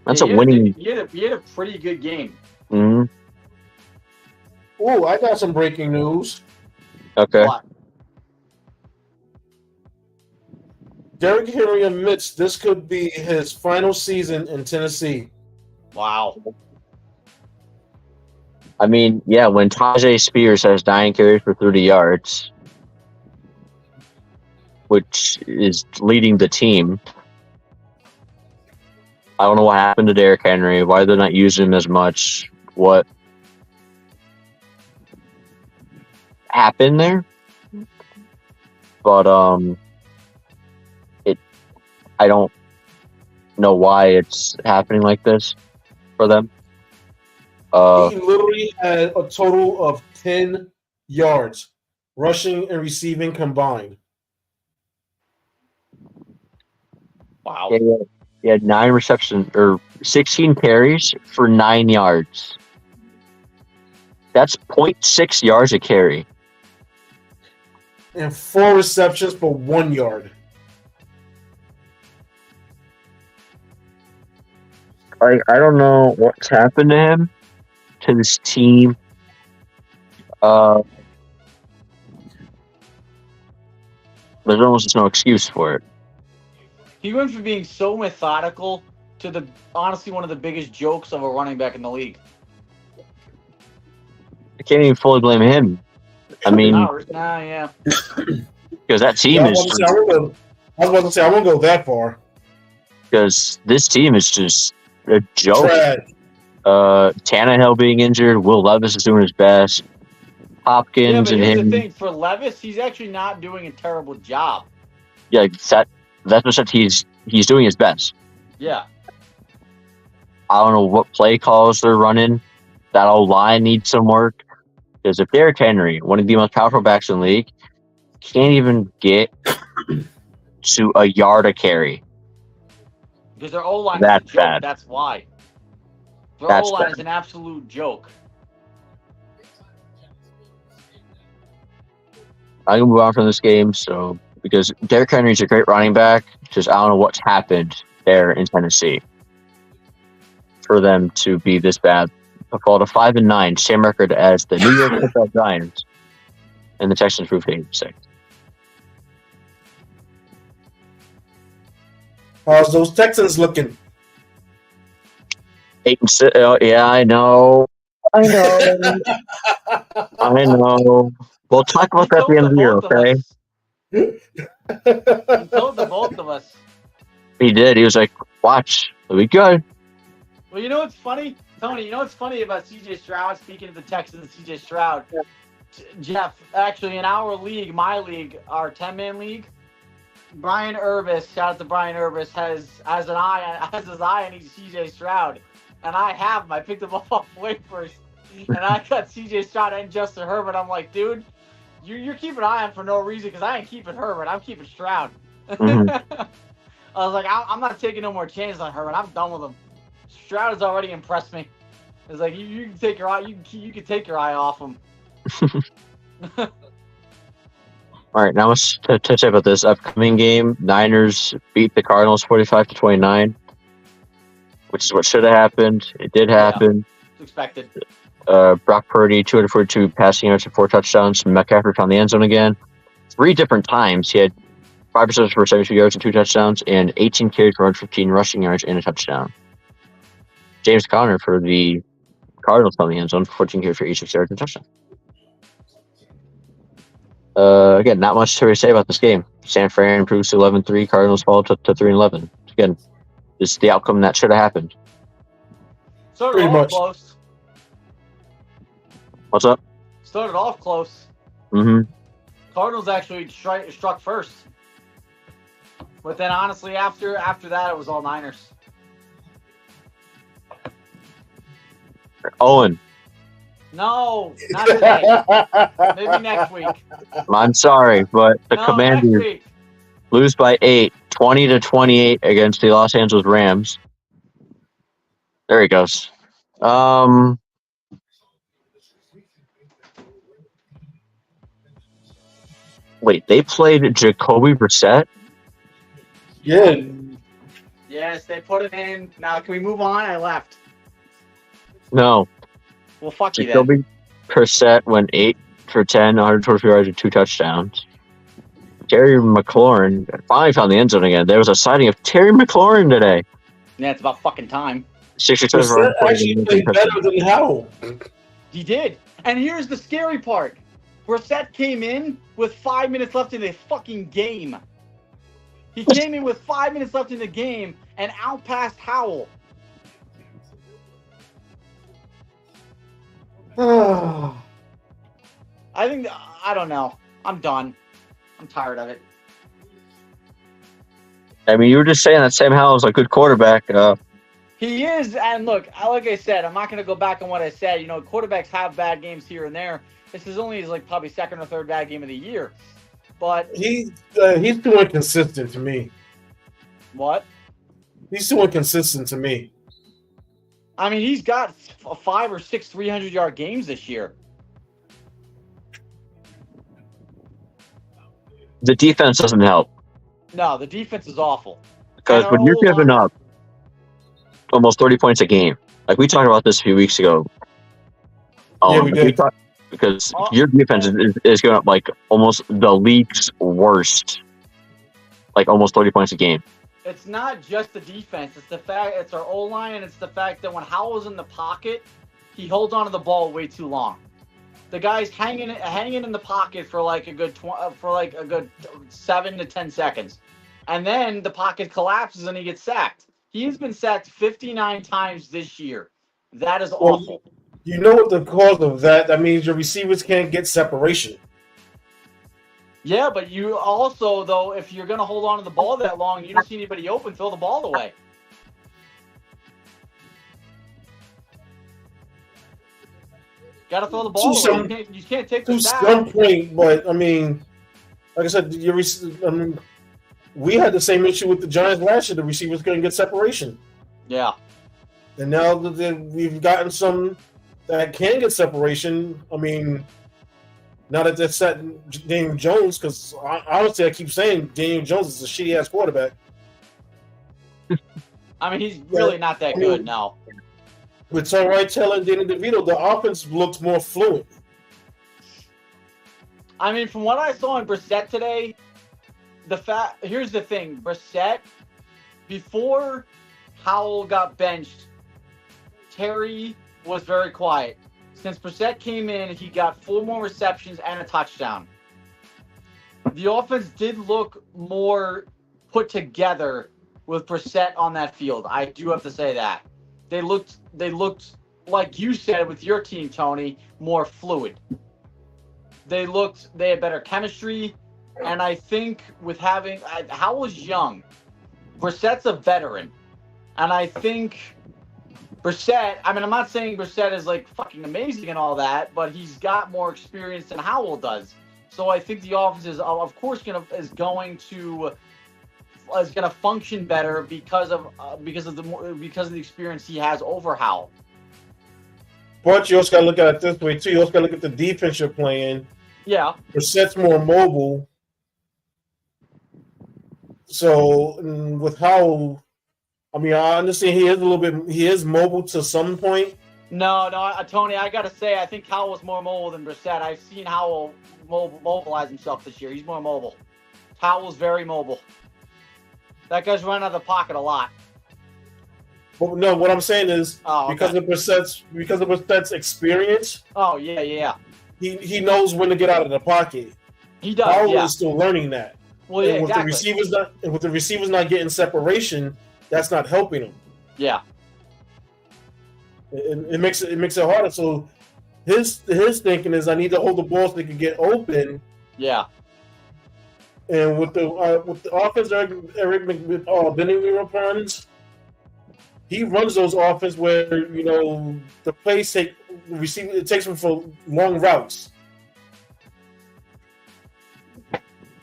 That's a winning. He had a pretty good game. Mm-hmm. Oh, I got some breaking news. Okay. What? Derrick Henry admits this could be his final season in Tennessee. Wow. I mean, yeah, when Tajay Spears has 9 carries for 30 yards, which is leading the team, I don't know what happened to Derrick Henry, why they're not using him as much, what happened there. But I don't know why it's happening like this for them. He literally had a total of 10 yards, rushing and receiving combined. Wow. He had 9 receptions or 16 carries for 9 yards. That's 0.6 yards a carry. And 4 receptions for 1 yard. I don't know what's happened to him, to this team. There's almost just no excuse for it. He went from being so methodical to honestly one of the biggest jokes of a running back in the league. I can't even fully blame him. I mean, yeah. Because that team is. I was about to say, I won't go that far. Because this team is just a joke. Trash. Tannehill being injured, Will Levis is doing his best. Hopkins and him. The thing for Levis, he's actually not doing a terrible job. Yeah, that's what he's doing his best. Yeah. I don't know what play calls they're running. That old line needs some work. Because if Derrick Henry, one of the most powerful backs in the league, can't even get to a yard a carry. Because their O-line is That's a joke. bad. That's why. Their That's O-line bad. is an absolute joke. I can move on from this game, because Derrick Henry's a great running back. Just I don't know what's happened there in Tennessee for them to be this bad. They fall to 5-9, same record as the New York Football Giants, and the Texans proved 8-6. How's those Texans looking? 8-6. Oh, yeah, I know. I know. We'll talk about that at the end of the year, okay? He told the both of us. He did. He was like, watch. It'll be good. Well, you know what's funny? Tony, you know what's funny about C.J. Stroud? Speaking of the Texans, C.J. Stroud. Jeff, actually, in our league, my league, our 10-man league, Brian Urbis, shout out to Brian Urbis, has his eye on C.J. Stroud. And I have him. I picked him up off waivers. And I got C.J. Stroud and Justin Herbert. I'm like, dude, you're keeping an eye on for no reason because I ain't keeping Herbert. I'm keeping Stroud. Mm-hmm. I was like, I'm not taking no more chances on Herbert. I'm done with him. Stroud has already impressed me. It's like you can take your eye. You can take your eye off him. All right, now let's touch about this upcoming game. Niners beat the Cardinals 45-29, which is what should have happened. It did happen. It's expected. Brock Purdy, 242 passing yards and 4 touchdowns. McCaffrey found the end zone again. 3 different times. He had 5 receptions for 72 yards and 2 touchdowns, and 18 carries for 115 rushing yards and a touchdown. James Conner for the Cardinals found the end zone for 14 carries for 86 yards and a touchdown. Again, not much to say about this game. San Fran improves to 11-3. Cardinals fall to 3-11. Again, this is the outcome that should have happened. Started off close. What's up? Started off close. Mm-hmm. Cardinals actually struck first. But then, honestly, after that, it was all Niners. Owen. No, not today. Maybe next week. I'm sorry, but the Commanders lose by 8, 20-28 against the Los Angeles Rams. There he goes. Wait, they played Jacoby Brissett? Yeah. Yes, they put it in. Now, can we move on? I left. No. Well, fuck you then. Jacoby Brissett went 8 for 10, 124 yards and 2 touchdowns. Terry McLaurin finally found the end zone again. There was a sighting of Terry McLaurin today. Yeah, it's about fucking time. 66 Brissett actually played better than Howell. He did. And here's the scary part. Brissett came in with 5 minutes left in the fucking game. He came in with 5 minutes left in the game and outpassed Howell. I don't know. I'm done. I'm tired of it. I mean, you were just saying that Sam Howell's a good quarterback. He is, and look, like I said, I'm not going to go back on what I said. You know, quarterbacks have bad games here and there. This is only his probably second or third bad game of the year. But he's too inconsistent to me. What? He's too inconsistent to me. I mean, he's got 5 or 6 300-yard games this year. The defense doesn't help. No, the defense is awful. Because when you're giving up almost 30 points a game, like we talked about this a few weeks ago. Yeah, we did. Because your defense is giving up like almost the league's worst, like almost 30 points a game. It's not just the defense. It's the fact it's our O-line, and it's the fact that when Howell's in the pocket, he holds onto the ball way too long. The guy's hanging in the pocket for like a good 7 to 10 seconds, and then the pocket collapses and he gets sacked. He's been sacked 59 times this year. That is awful. You know what the cause of that? That means your receivers can't get separation. Yeah, but you also, though, if you're going to hold on to the ball that long, you don't see anybody open, throw the ball away. Got to throw the ball away. You can't take the sack. To some point, but, I mean, like I said, we had the same issue with the Giants last year. The receivers couldn't get separation. Yeah. And now that we've gotten some that can get separation, I mean, now that they're setting Daniel Jones, because honestly, I keep saying Daniel Jones is a shitty-ass quarterback. I mean, he's really not that good, no. With Tyrod Taylor and Danny DeVito, the offense looks more fluid. I mean, from what I saw in Brissett today, here's the thing. Brissett, before Howell got benched, Terry was very quiet. Since Brissett came in, he got 4 more receptions and a touchdown. The offense did look more put together with Brissett on that field. I do have to say that. They looked like you said with your team, Tony, more fluid. They had better chemistry, and I think with having Howell's young, Brissett's a veteran, and I think Brissett, I mean, I'm not saying Brissett is like fucking amazing and all that, but he's got more experience than Howell does. So I think the offense is, of course, is going to function better because of the experience he has over Howell. But you also got to look at it this way too. You also got to look at the defense you're playing. Yeah, Brissett's more mobile. So with Howell, I mean, I understand he is mobile to some point. No, Tony, I gotta say, I think Howell's more mobile than Brissett. I've seen Howell mobilize himself this year. He's more mobile. Howell's very mobile. That guy's running out of the pocket a lot. But no, what I'm saying is because of Brissett's experience. Oh yeah. He knows when to get out of the pocket. He does. Howell yeah. is still learning that. Well, yeah, and exactly. with the receivers not getting separation, that's not helping him. Yeah. It makes it harder. So his thinking is, I need to hold the ball so they can get open. Yeah. And with the offense Eric Benny runs, he runs those offense where the plays it takes him for long routes.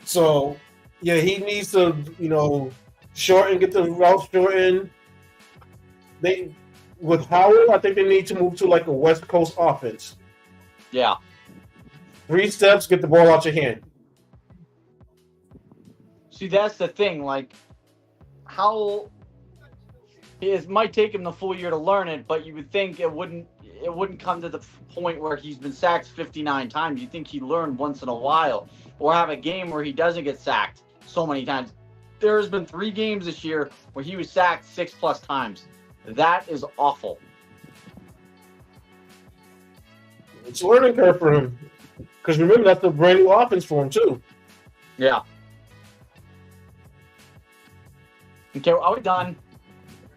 So yeah, he needs to get the route shortened. With Howell, I think they need to move to like a West Coast offense. Yeah. 3 steps, get the ball out your hand. See, that's the thing. Like, Howell, it might take him the full year to learn it, but you would think it wouldn't. it wouldn't come to the point where he's been sacked 59 times. You think he'd learn once in a while, or have a game where he doesn't get sacked so many times. There's been 3 games this year where he was sacked 6+ times. That is awful. It's a learning curve for him. Because remember, that's a brand new offense for him, too. Yeah. Okay, are we done?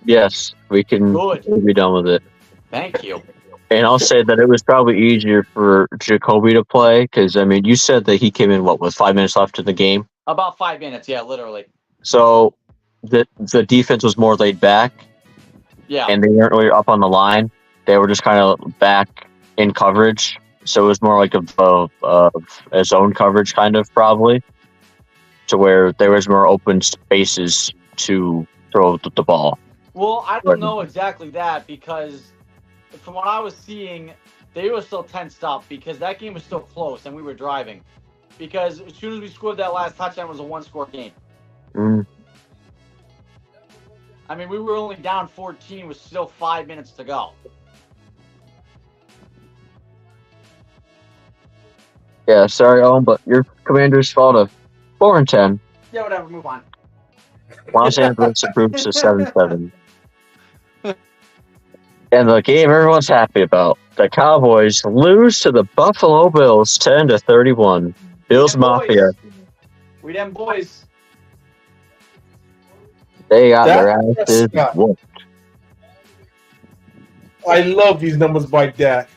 Yes, we can Good. be done with it. Thank you. And I'll say that it was probably easier for Jacoby to play because, I mean, you said that he came in, with 5 minutes left in the game? About 5 minutes, yeah, literally. So the defense was more laid back. Yeah. And they weren't really up on the line. They were just kind of back in coverage. So it was more like a zone coverage kind of probably, to where there was more open spaces to throw the ball. Well, I don't know exactly that because from what I was seeing, they were still tensed up because that game was still close and we were driving. Because as soon as we scored that last touchdown, it was a 1-score game. Mm. I mean, we were only down 14 with still 5 minutes to go. Yeah, sorry, Owen, but your Commanders fall to 4-10. Yeah, whatever. Move on. Los Angeles improves to 7-7. And the game everyone's happy about. The Cowboys lose to the Buffalo Bills 10-31. Bills Mafia. We them boys. They got Dak their asses Prescott. whooped. I love these numbers by Dak.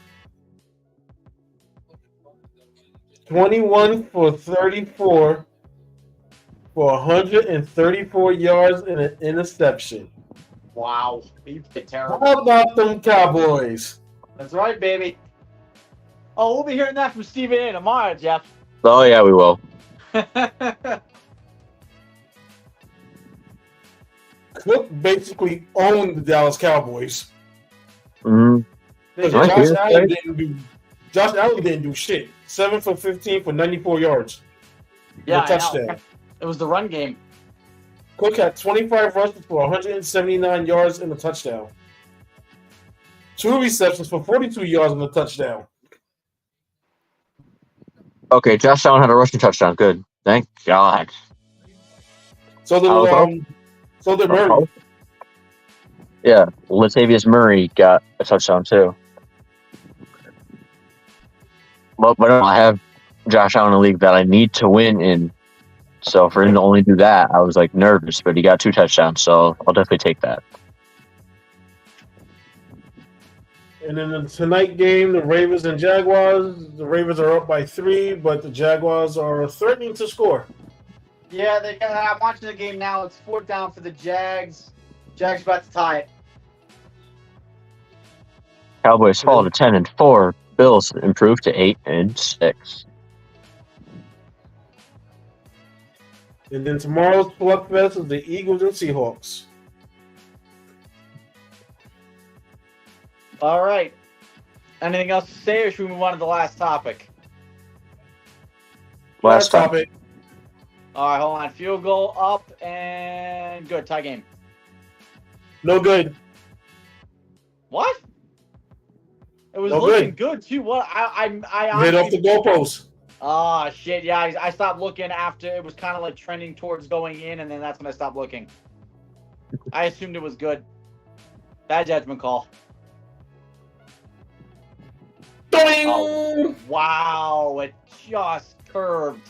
21 for 34 for 134 yards and an interception. Wow. You did terrible. How about them Cowboys? That's right, baby. Oh, we'll be hearing that from Stephen A. tomorrow, Jeff. Oh, yeah, we will. Cook basically owned the Dallas Cowboys. Mm-hmm. Because Nice, Josh yeah. Allen didn't do shit. 7 for 15 for 94 yards. Yeah, No touchdown. it was the run game. Cook had 25 rushes for 179 yards and a touchdown. 2 receptions for 42 yards and a touchdown. Okay, Josh Allen had a rushing touchdown. Good. Thank God. So did Murray. Yeah, Latavius Murray got a touchdown too. But I have Josh Allen in a league that I need to win in. So for him to only do that, I was like nervous, but he got 2 touchdowns, so I'll definitely take that. And in the tonight game, the Ravens and Jaguars. The Ravens are up by 3, but the Jaguars are threatening to score. Yeah, I'm watching the game now. It's 4th down for the Jags. Jags about to tie it. Cowboys fall to 10-4. Bills improve to 8-6. And then tomorrow's slugfest is the Eagles and Seahawks. All right. Anything else to say, or should we move on to the last topic? Last topic. All right, hold on. Field goal up and good. Tie game. No good. What? It was No looking good too. What? I Hit off the goalpost. Oh shit! Yeah, I stopped looking after it was kind of like trending towards going in, and then that's when I stopped looking. I assumed it was good. Bad judgment call. Oh, wow! It just curved.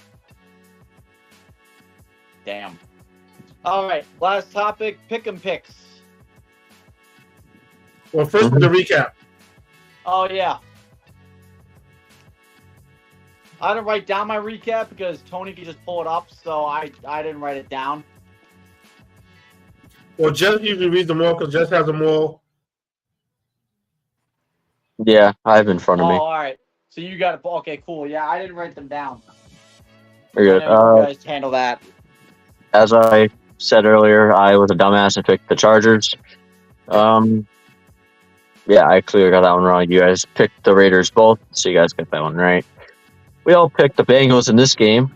Damn. All right, last topic: pick 'em picks. Well, first the recap. Oh yeah. I didn't write down my recap because Tony could just pull it up, so I didn't write it down. Well, Jeff usually reads them all because Jeff has them all. Yeah, I have in front of me. All right. So you got it. Okay, cool. Yeah, I didn't write them down. Very good. I know you guys handle that. As I said earlier, I was a dumbass and picked the Chargers. Yeah, I clearly got that one wrong. You guys picked the Raiders both, so you guys got that one right. We all picked the Bengals in this game.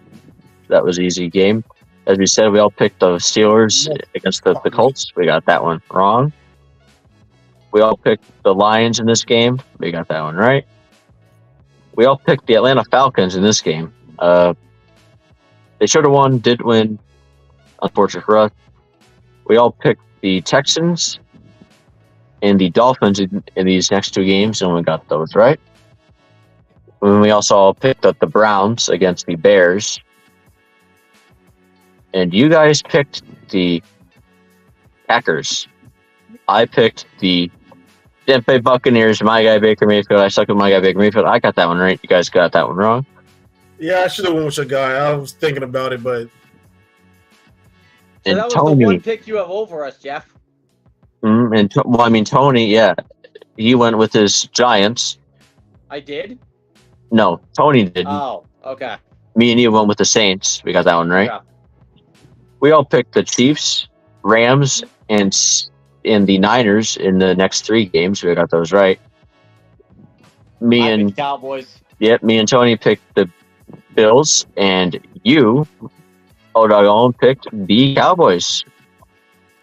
That was an easy game. As we said, we all picked the Steelers against the Colts. We got that one wrong. We all picked the Lions in this game. We got that one right. We all picked the Atlanta Falcons in this game. They should have won, did win. Unfortunate for us. We all picked the Texans and the Dolphins in these next two games, and we got those right. And we also all picked up the Browns against the Bears. And you guys picked the Packers. I picked the Tampa Bay Buccaneers, my guy Baker Mayfield. I suck with my guy Baker Mayfield. I got that one right. You guys got that one wrong. Yeah, I should have went with your guy. I was thinking about it, but... So that was the one pick you have over us, Jeff. Tony, yeah. He went with his Giants. I did? No, Tony didn't. Oh, okay. Me and you went with the Saints. We got that one right. Yeah. We all picked the Chiefs, Rams, and the Niners in the next three games. We got those right. I picked Cowboys. Yep, me and Tony picked the Bills, and you, Odagon, picked the Cowboys.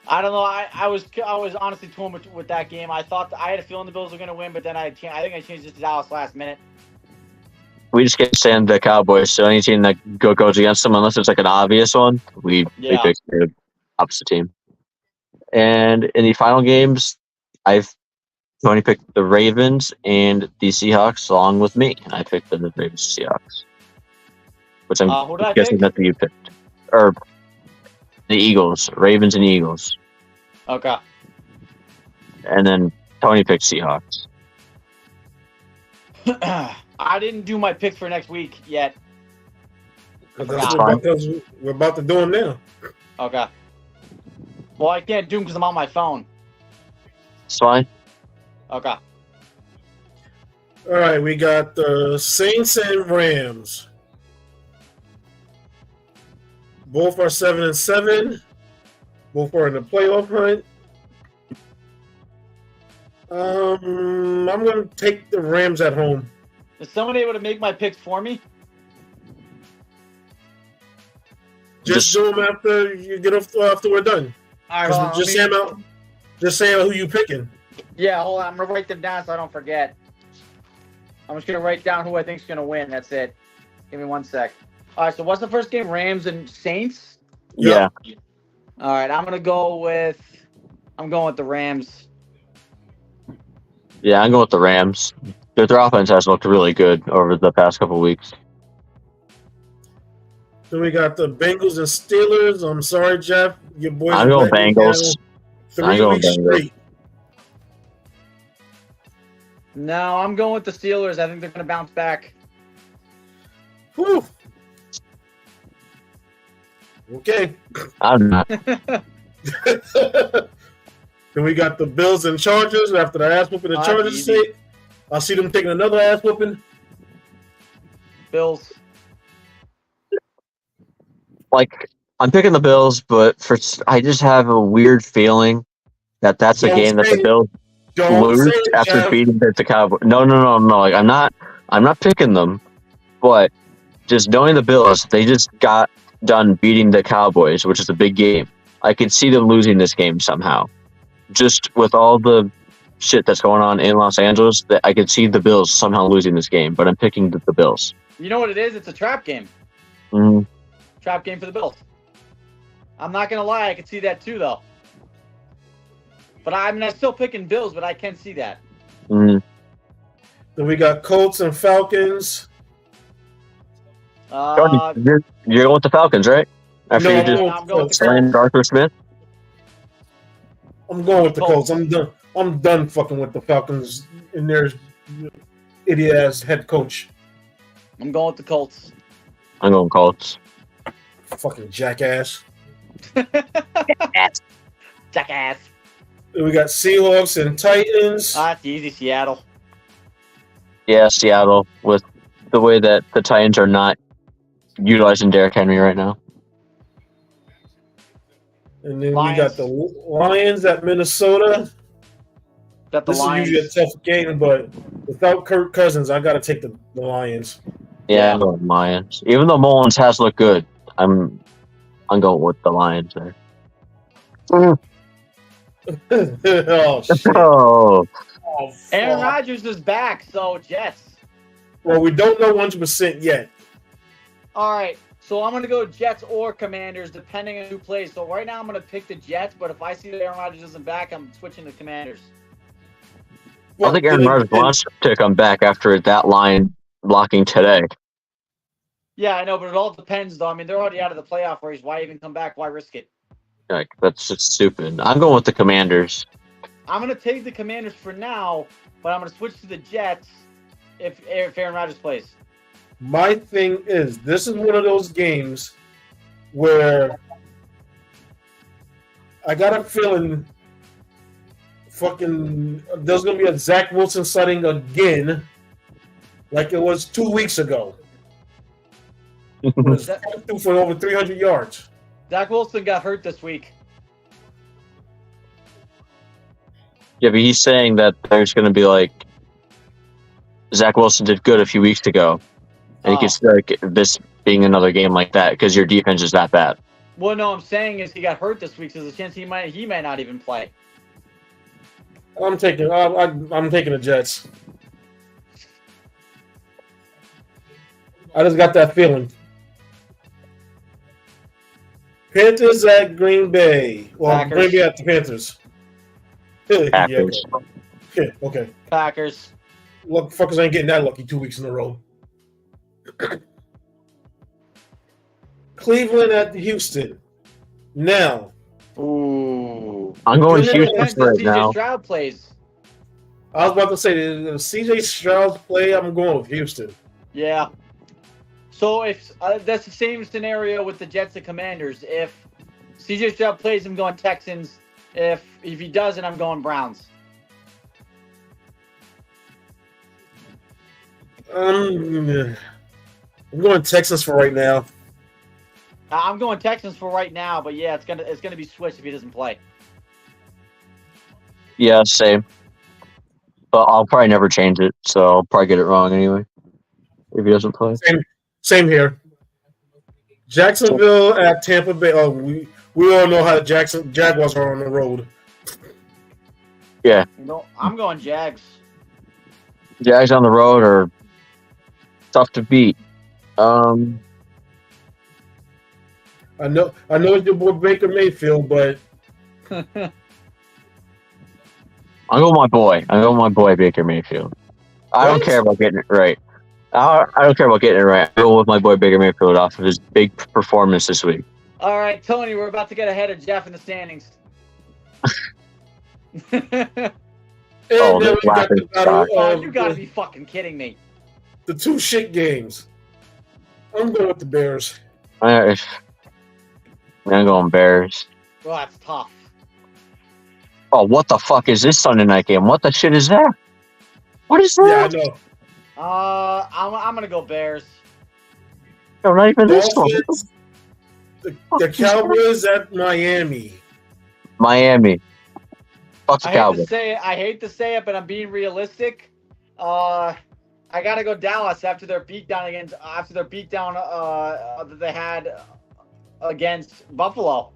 I don't know. I was honestly torn with that game. I had a feeling the Bills were going to win, but then I think I changed it to Dallas last minute. We just get to send the Cowboys, so any team that goes against them, unless it's like an obvious one, we pick the opposite team. And in the final games, Tony picked the Ravens and the Seahawks along with me. And I picked the Ravens Seahawks. Which I'm guessing that you picked. Or the Eagles. Ravens and Eagles. Okay. And then Tony picked Seahawks. I didn't do my picks for next week yet. We're about to do them now. Okay. Well, I can't do them because I'm on my phone. It's fine. Okay. All right, we got the Saints and Rams. Both are 7-7. Both are in the playoff hunt. I'm going to take the Rams at home. Is someone able to make my picks for me? Just do them after you get off after we're done. All right, just say out who you picking. Yeah, hold on. I'm going to write them down so I don't forget. I'm just going to write down who I think's going to win. That's it. Give me 1 sec. All right, so what's the first game? Rams and Saints? Yeah. All right, I'm going with the Rams. Yeah, I'm going with the Rams. Their offense has looked really good over the past couple of weeks. So we got the Bengals and Steelers. I'm sorry, Jeff. Your boys. I'm going Bengals. 3 weeks straight. No, I'm going with the Steelers. I think they're going to bounce back. Whew. Okay. I'm not. Then we got the Bills and Chargers. After the ass whooping the Chargers take, I see them taking another ass whooping. Bills. Like, I'm picking the Bills, but I just have a weird feeling that that's a game that the Bills lose after beating the Cowboys. No. Like, I'm not picking them, but just knowing the Bills, they just got done beating the Cowboys, which is a big game. I could see them losing this game somehow. Just with all the shit that's going on in Los Angeles, that I could see the Bills somehow losing this game, but I'm picking the Bills. You know what it is? It's a trap game. Mm-hmm. Trap game for the Bills. I'm not going to lie. I can see that too, though. But I'm still picking Bills, but I can see that. Mm-hmm. Then we got Colts and Falcons. You're going with the Falcons, right? After you just signed Arthur Smith? I'm going with the Colts. I'm done fucking with the Falcons and their idiot ass head coach. I'm going with the Colts. I'm going Colts. Fucking jackass. Jackass. Then we got Seahawks and Titans. That's easy, Seattle. Yeah, Seattle, with the way that the Titans are not utilizing Derrick Henry right now. And then we got the Lions at Minnesota. This is usually a tough game, but without Kirk Cousins, I got to take the Lions. Yeah, I'm going Lions. Even though Mullins has looked good, I'm going with the Lions there. And Oh shit! Oh, Oh, Aaron fuck. Rodgers is back, so Jets. Well, we don't know 100% yet. All right, so I'm gonna go Jets or Commanders, depending on who plays. So right now I'm gonna pick the Jets, but if I see that Aaron Rodgers isn't back, I'm switching to Commanders. I don't think Aaron Rodgers wants to come back after that line blocking today. Yeah, I know, but it all depends, though. I mean, they're already out of the playoff race. Why even come back? Why risk it? Like, that's just stupid. I'm going with the Commanders. I'm gonna take the Commanders for now, but I'm gonna switch to the Jets if Aaron Rodgers plays. My thing is, this is one of those games where I got a feeling fucking there's gonna be a Zach Wilson sighting again, like it was 2 weeks ago. Threw for over 300 yards. Zach Wilson got hurt this week. Yeah, but he's saying that there's going to be like Zach Wilson did good a few weeks ago, and he could see like this being another game like that because your defense is that bad. Well, no, I'm saying is he got hurt this week, so there's a chance he may not even play. I'm taking the Jets. I just got that feeling. Panthers at Green Bay. Well, Packers. Green Bay at the Panthers. Packers. Yeah, okay. Packers. Look, fuckers ain't getting that lucky 2 weeks in a row. Cleveland at Houston. Now. Ooh. I'm going It Houston Depends right if now. CJ Stroud plays. I was about to say, if CJ Stroud play, I'm going with Houston. Yeah. So if that's the same scenario with the Jets and Commanders. If CJ Stroud plays, I'm going Texans. If he doesn't, I'm going Browns. I'm going Texans for right now. I'm going Texans for right now, but yeah, it's gonna be switched if he doesn't play. Yeah, same. But I'll probably never change it, so I'll probably get it wrong anyway if he doesn't play. Same here. Jacksonville at Tampa Bay. Oh, we all know how the Jaguars are on the road. Yeah. No, I'm going Jags. Jags on the road are tough to beat. I know it's your boy Baker Mayfield, but I'm going with my boy Baker Mayfield. I don't care about getting it right. I don't care about getting it right. I'm going with my boy Baker Mayfield off of his big performance this week. All right, Tony, we're about to get ahead of Jeff in the standings. and then this we got the laughing battle stock. of You gotta be fucking kidding me. the two shit games. I'm going with the Bears. I'm going Bears. Well, that's tough. Oh, what the fuck is this Sunday night game? What the shit is that? What is Yeah, I that? know. I'm gonna go Bears. No, not even this one. Dolphins, the Cowboys at Miami. Miami. Fuck the I Cowboys. hate to say it, but I'm being realistic. I gotta go Dallas after their beatdown that they had against Buffalo.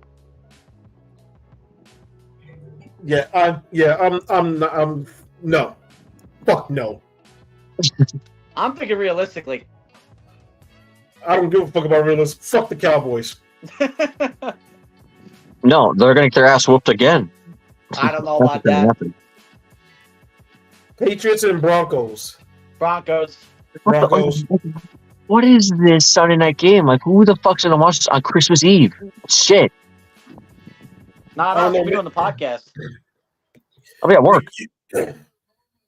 I'm no. Fuck no. I'm thinking realistically. I don't give a fuck about realism. Fuck the Cowboys. No, they're going to get their ass whooped again. I don't know That's about what's gonna that. happen. Patriots and Broncos. Broncos. Broncos. What is this Sunday night game? Like, who the fuck's going to watch this on Christmas Eve? Shit. Not I don't us. know, We're doing the podcast. I'll be at work.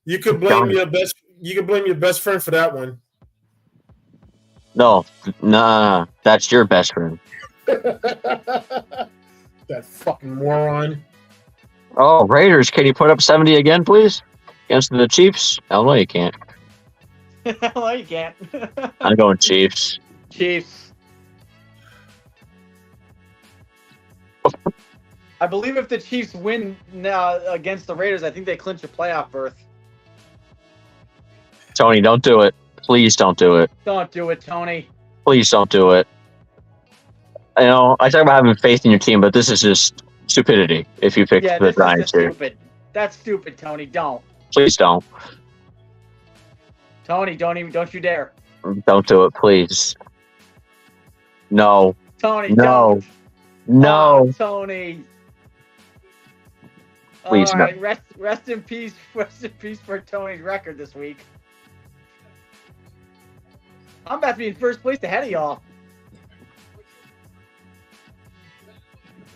You could blame your best. You could blame your best friend for that one. No, nah, that's your best friend. That fucking moron. Oh, Raiders, can you put up 70 again, please? Against the Chiefs? Hell no, you can't. No, you can't. I'm going Chiefs. Chiefs. I believe if the Chiefs win against the Raiders, I think they clinch a playoff berth. Tony, don't do it. Please don't do it. Don't do it, Tony. Please don't do it. I know, I talk about having faith in your team, but this is just stupidity if you pick Yeah, the this is Giants just here. stupid. That's stupid, Tony. Don't. Please don't. Tony, don't you dare. Don't do it, please. No. Tony, No. don't. No. Oh, Tony. Please, All no. right, rest in peace. Rest in peace for Tony's record this week. I'm about to be in first place ahead of y'all.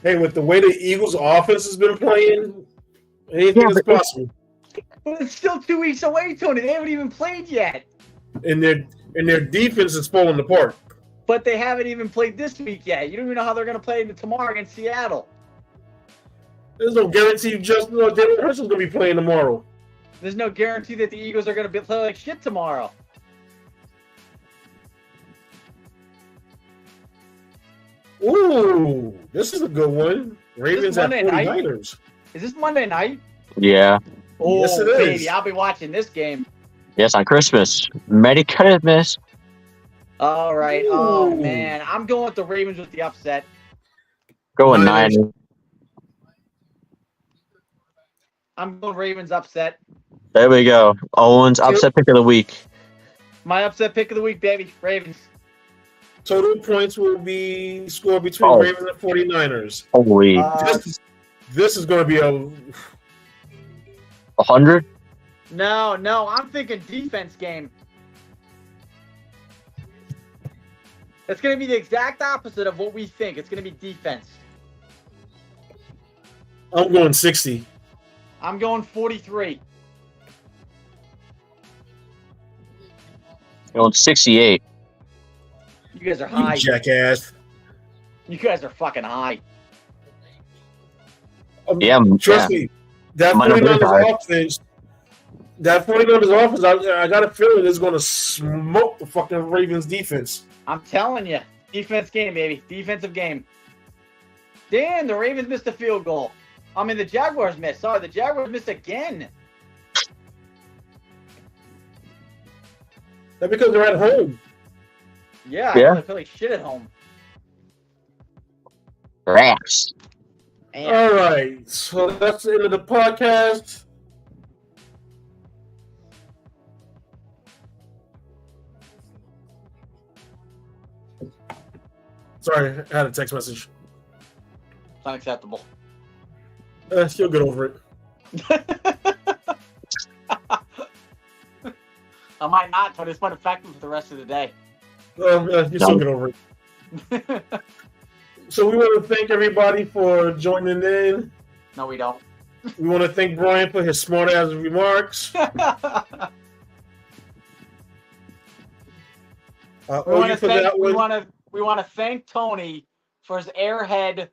Hey, with the way the Eagles' offense has been playing, anything is possible. But it's still 2 weeks away, Tony. They haven't even played yet. And their defense is falling apart. But they haven't even played this week yet. You don't even know how they're going to play tomorrow against Seattle. There's no guarantee Jalen Hurts is going to be playing tomorrow. There's no guarantee that the Eagles are going to play like shit tomorrow. Ooh, this is a good one. Ravens at 49ers. Is this Monday night? Yeah. Oh, yes, it is. baby, I'll be watching this game. Yes, on Christmas. Merry Christmas. All right. Ooh. Oh, man. I'm going with the Ravens with the upset. Going Niners. I'm going Ravens upset. There we go. Owen's upset pick of the week. My upset pick of the week, baby. Ravens. Total points will be scored between Ravens and 49ers. Holy. This is going to be a 100? No, I'm thinking defense game. It's going to be the exact opposite of what we think. It's going to be defense. I'm going 60. I'm going 43. Going 68. You guys are high. You jackass. You guys are fucking high. Yeah, trust me. That 49ers offense, I got a feeling is going to smoke the fucking Ravens defense. I'm telling you. Defense game, baby. Defensive game. Damn, the Ravens missed a field goal. I mean, the Jaguars missed. Sorry, the Jaguars missed again. That's because they're at home. Yeah, I feel like shit at home. Rats. All right, so that's the end of the podcast. Sorry, I had a text message. It's unacceptable. You'll get over it. I might not, but it's might affect me for the rest of the day. You still get over it. So we want to thank everybody for joining in. No, we don't. We want to thank Brian for his smart-ass remarks. We want to thank Tony for his airhead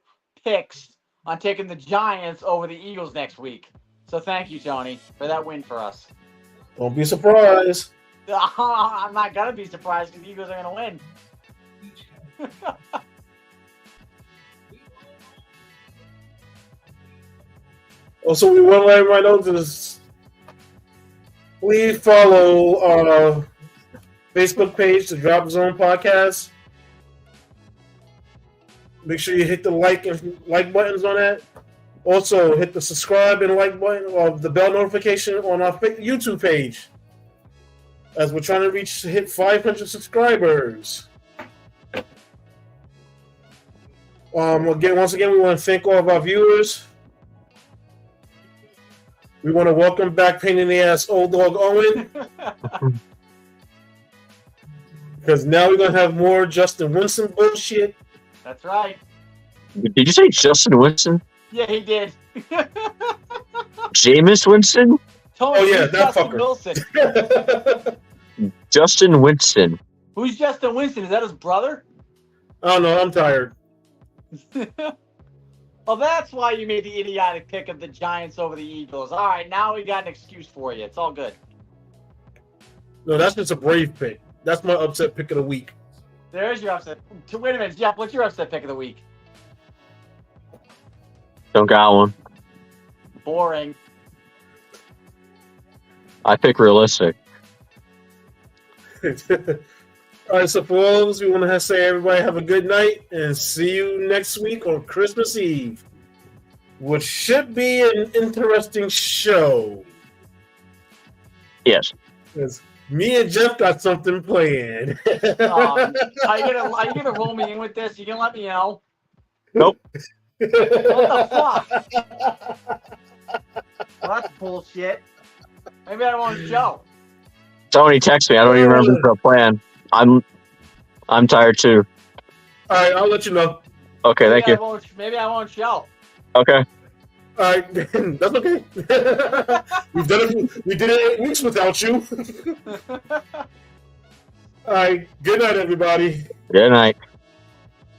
picks on taking the Giants over the Eagles next week. So thank you, Tony, for that win for us. Don't be surprised. I'm not going to be surprised because the Eagles are going to win. Also, we want to let everybody know this. Please follow our Facebook page, the DropZone Podcast. Make sure you hit the like buttons on that. Also, hit the subscribe and like button or the bell notification on our YouTube page, as we're trying to hit 500 subscribers. Once again, we want to thank all of our viewers. We want to welcome back pain in the ass old dog Owen. Because now we're going to have more Justin Winston bullshit. That's right. Did you say Justin Winston? Yeah, he did. Jameis Winston? Tony, that Justin fucker. Wilson. Justin Winston. Who's Justin Winston? Is that his brother? I don't know. I'm tired. Well, that's why you made the idiotic pick of the Giants over the Eagles. All right, now we got an excuse for you. It's all good. No, that's just a brave pick. That's my upset pick of the week. There's your upset. Wait a minute, Jeff. What's your upset pick of the week? Don't got one. Boring. I pick realistic. All right, so for all of us, we want to say everybody have a good night and see you next week on Christmas Eve. which should be an interesting show. Yes. Because me and Jeff got something planned. Are you gonna roll me in with this? You gonna let me know? Nope. What the fuck? Well, that's bullshit. Maybe I don't want to show. Tony, text me. I don't even remember the plan. I'm tired too. All right, I'll let you know. Okay, thank you. Maybe I won't show. Okay. All right, that's okay. We did it 8 weeks without you. All right, good night, everybody. Good night.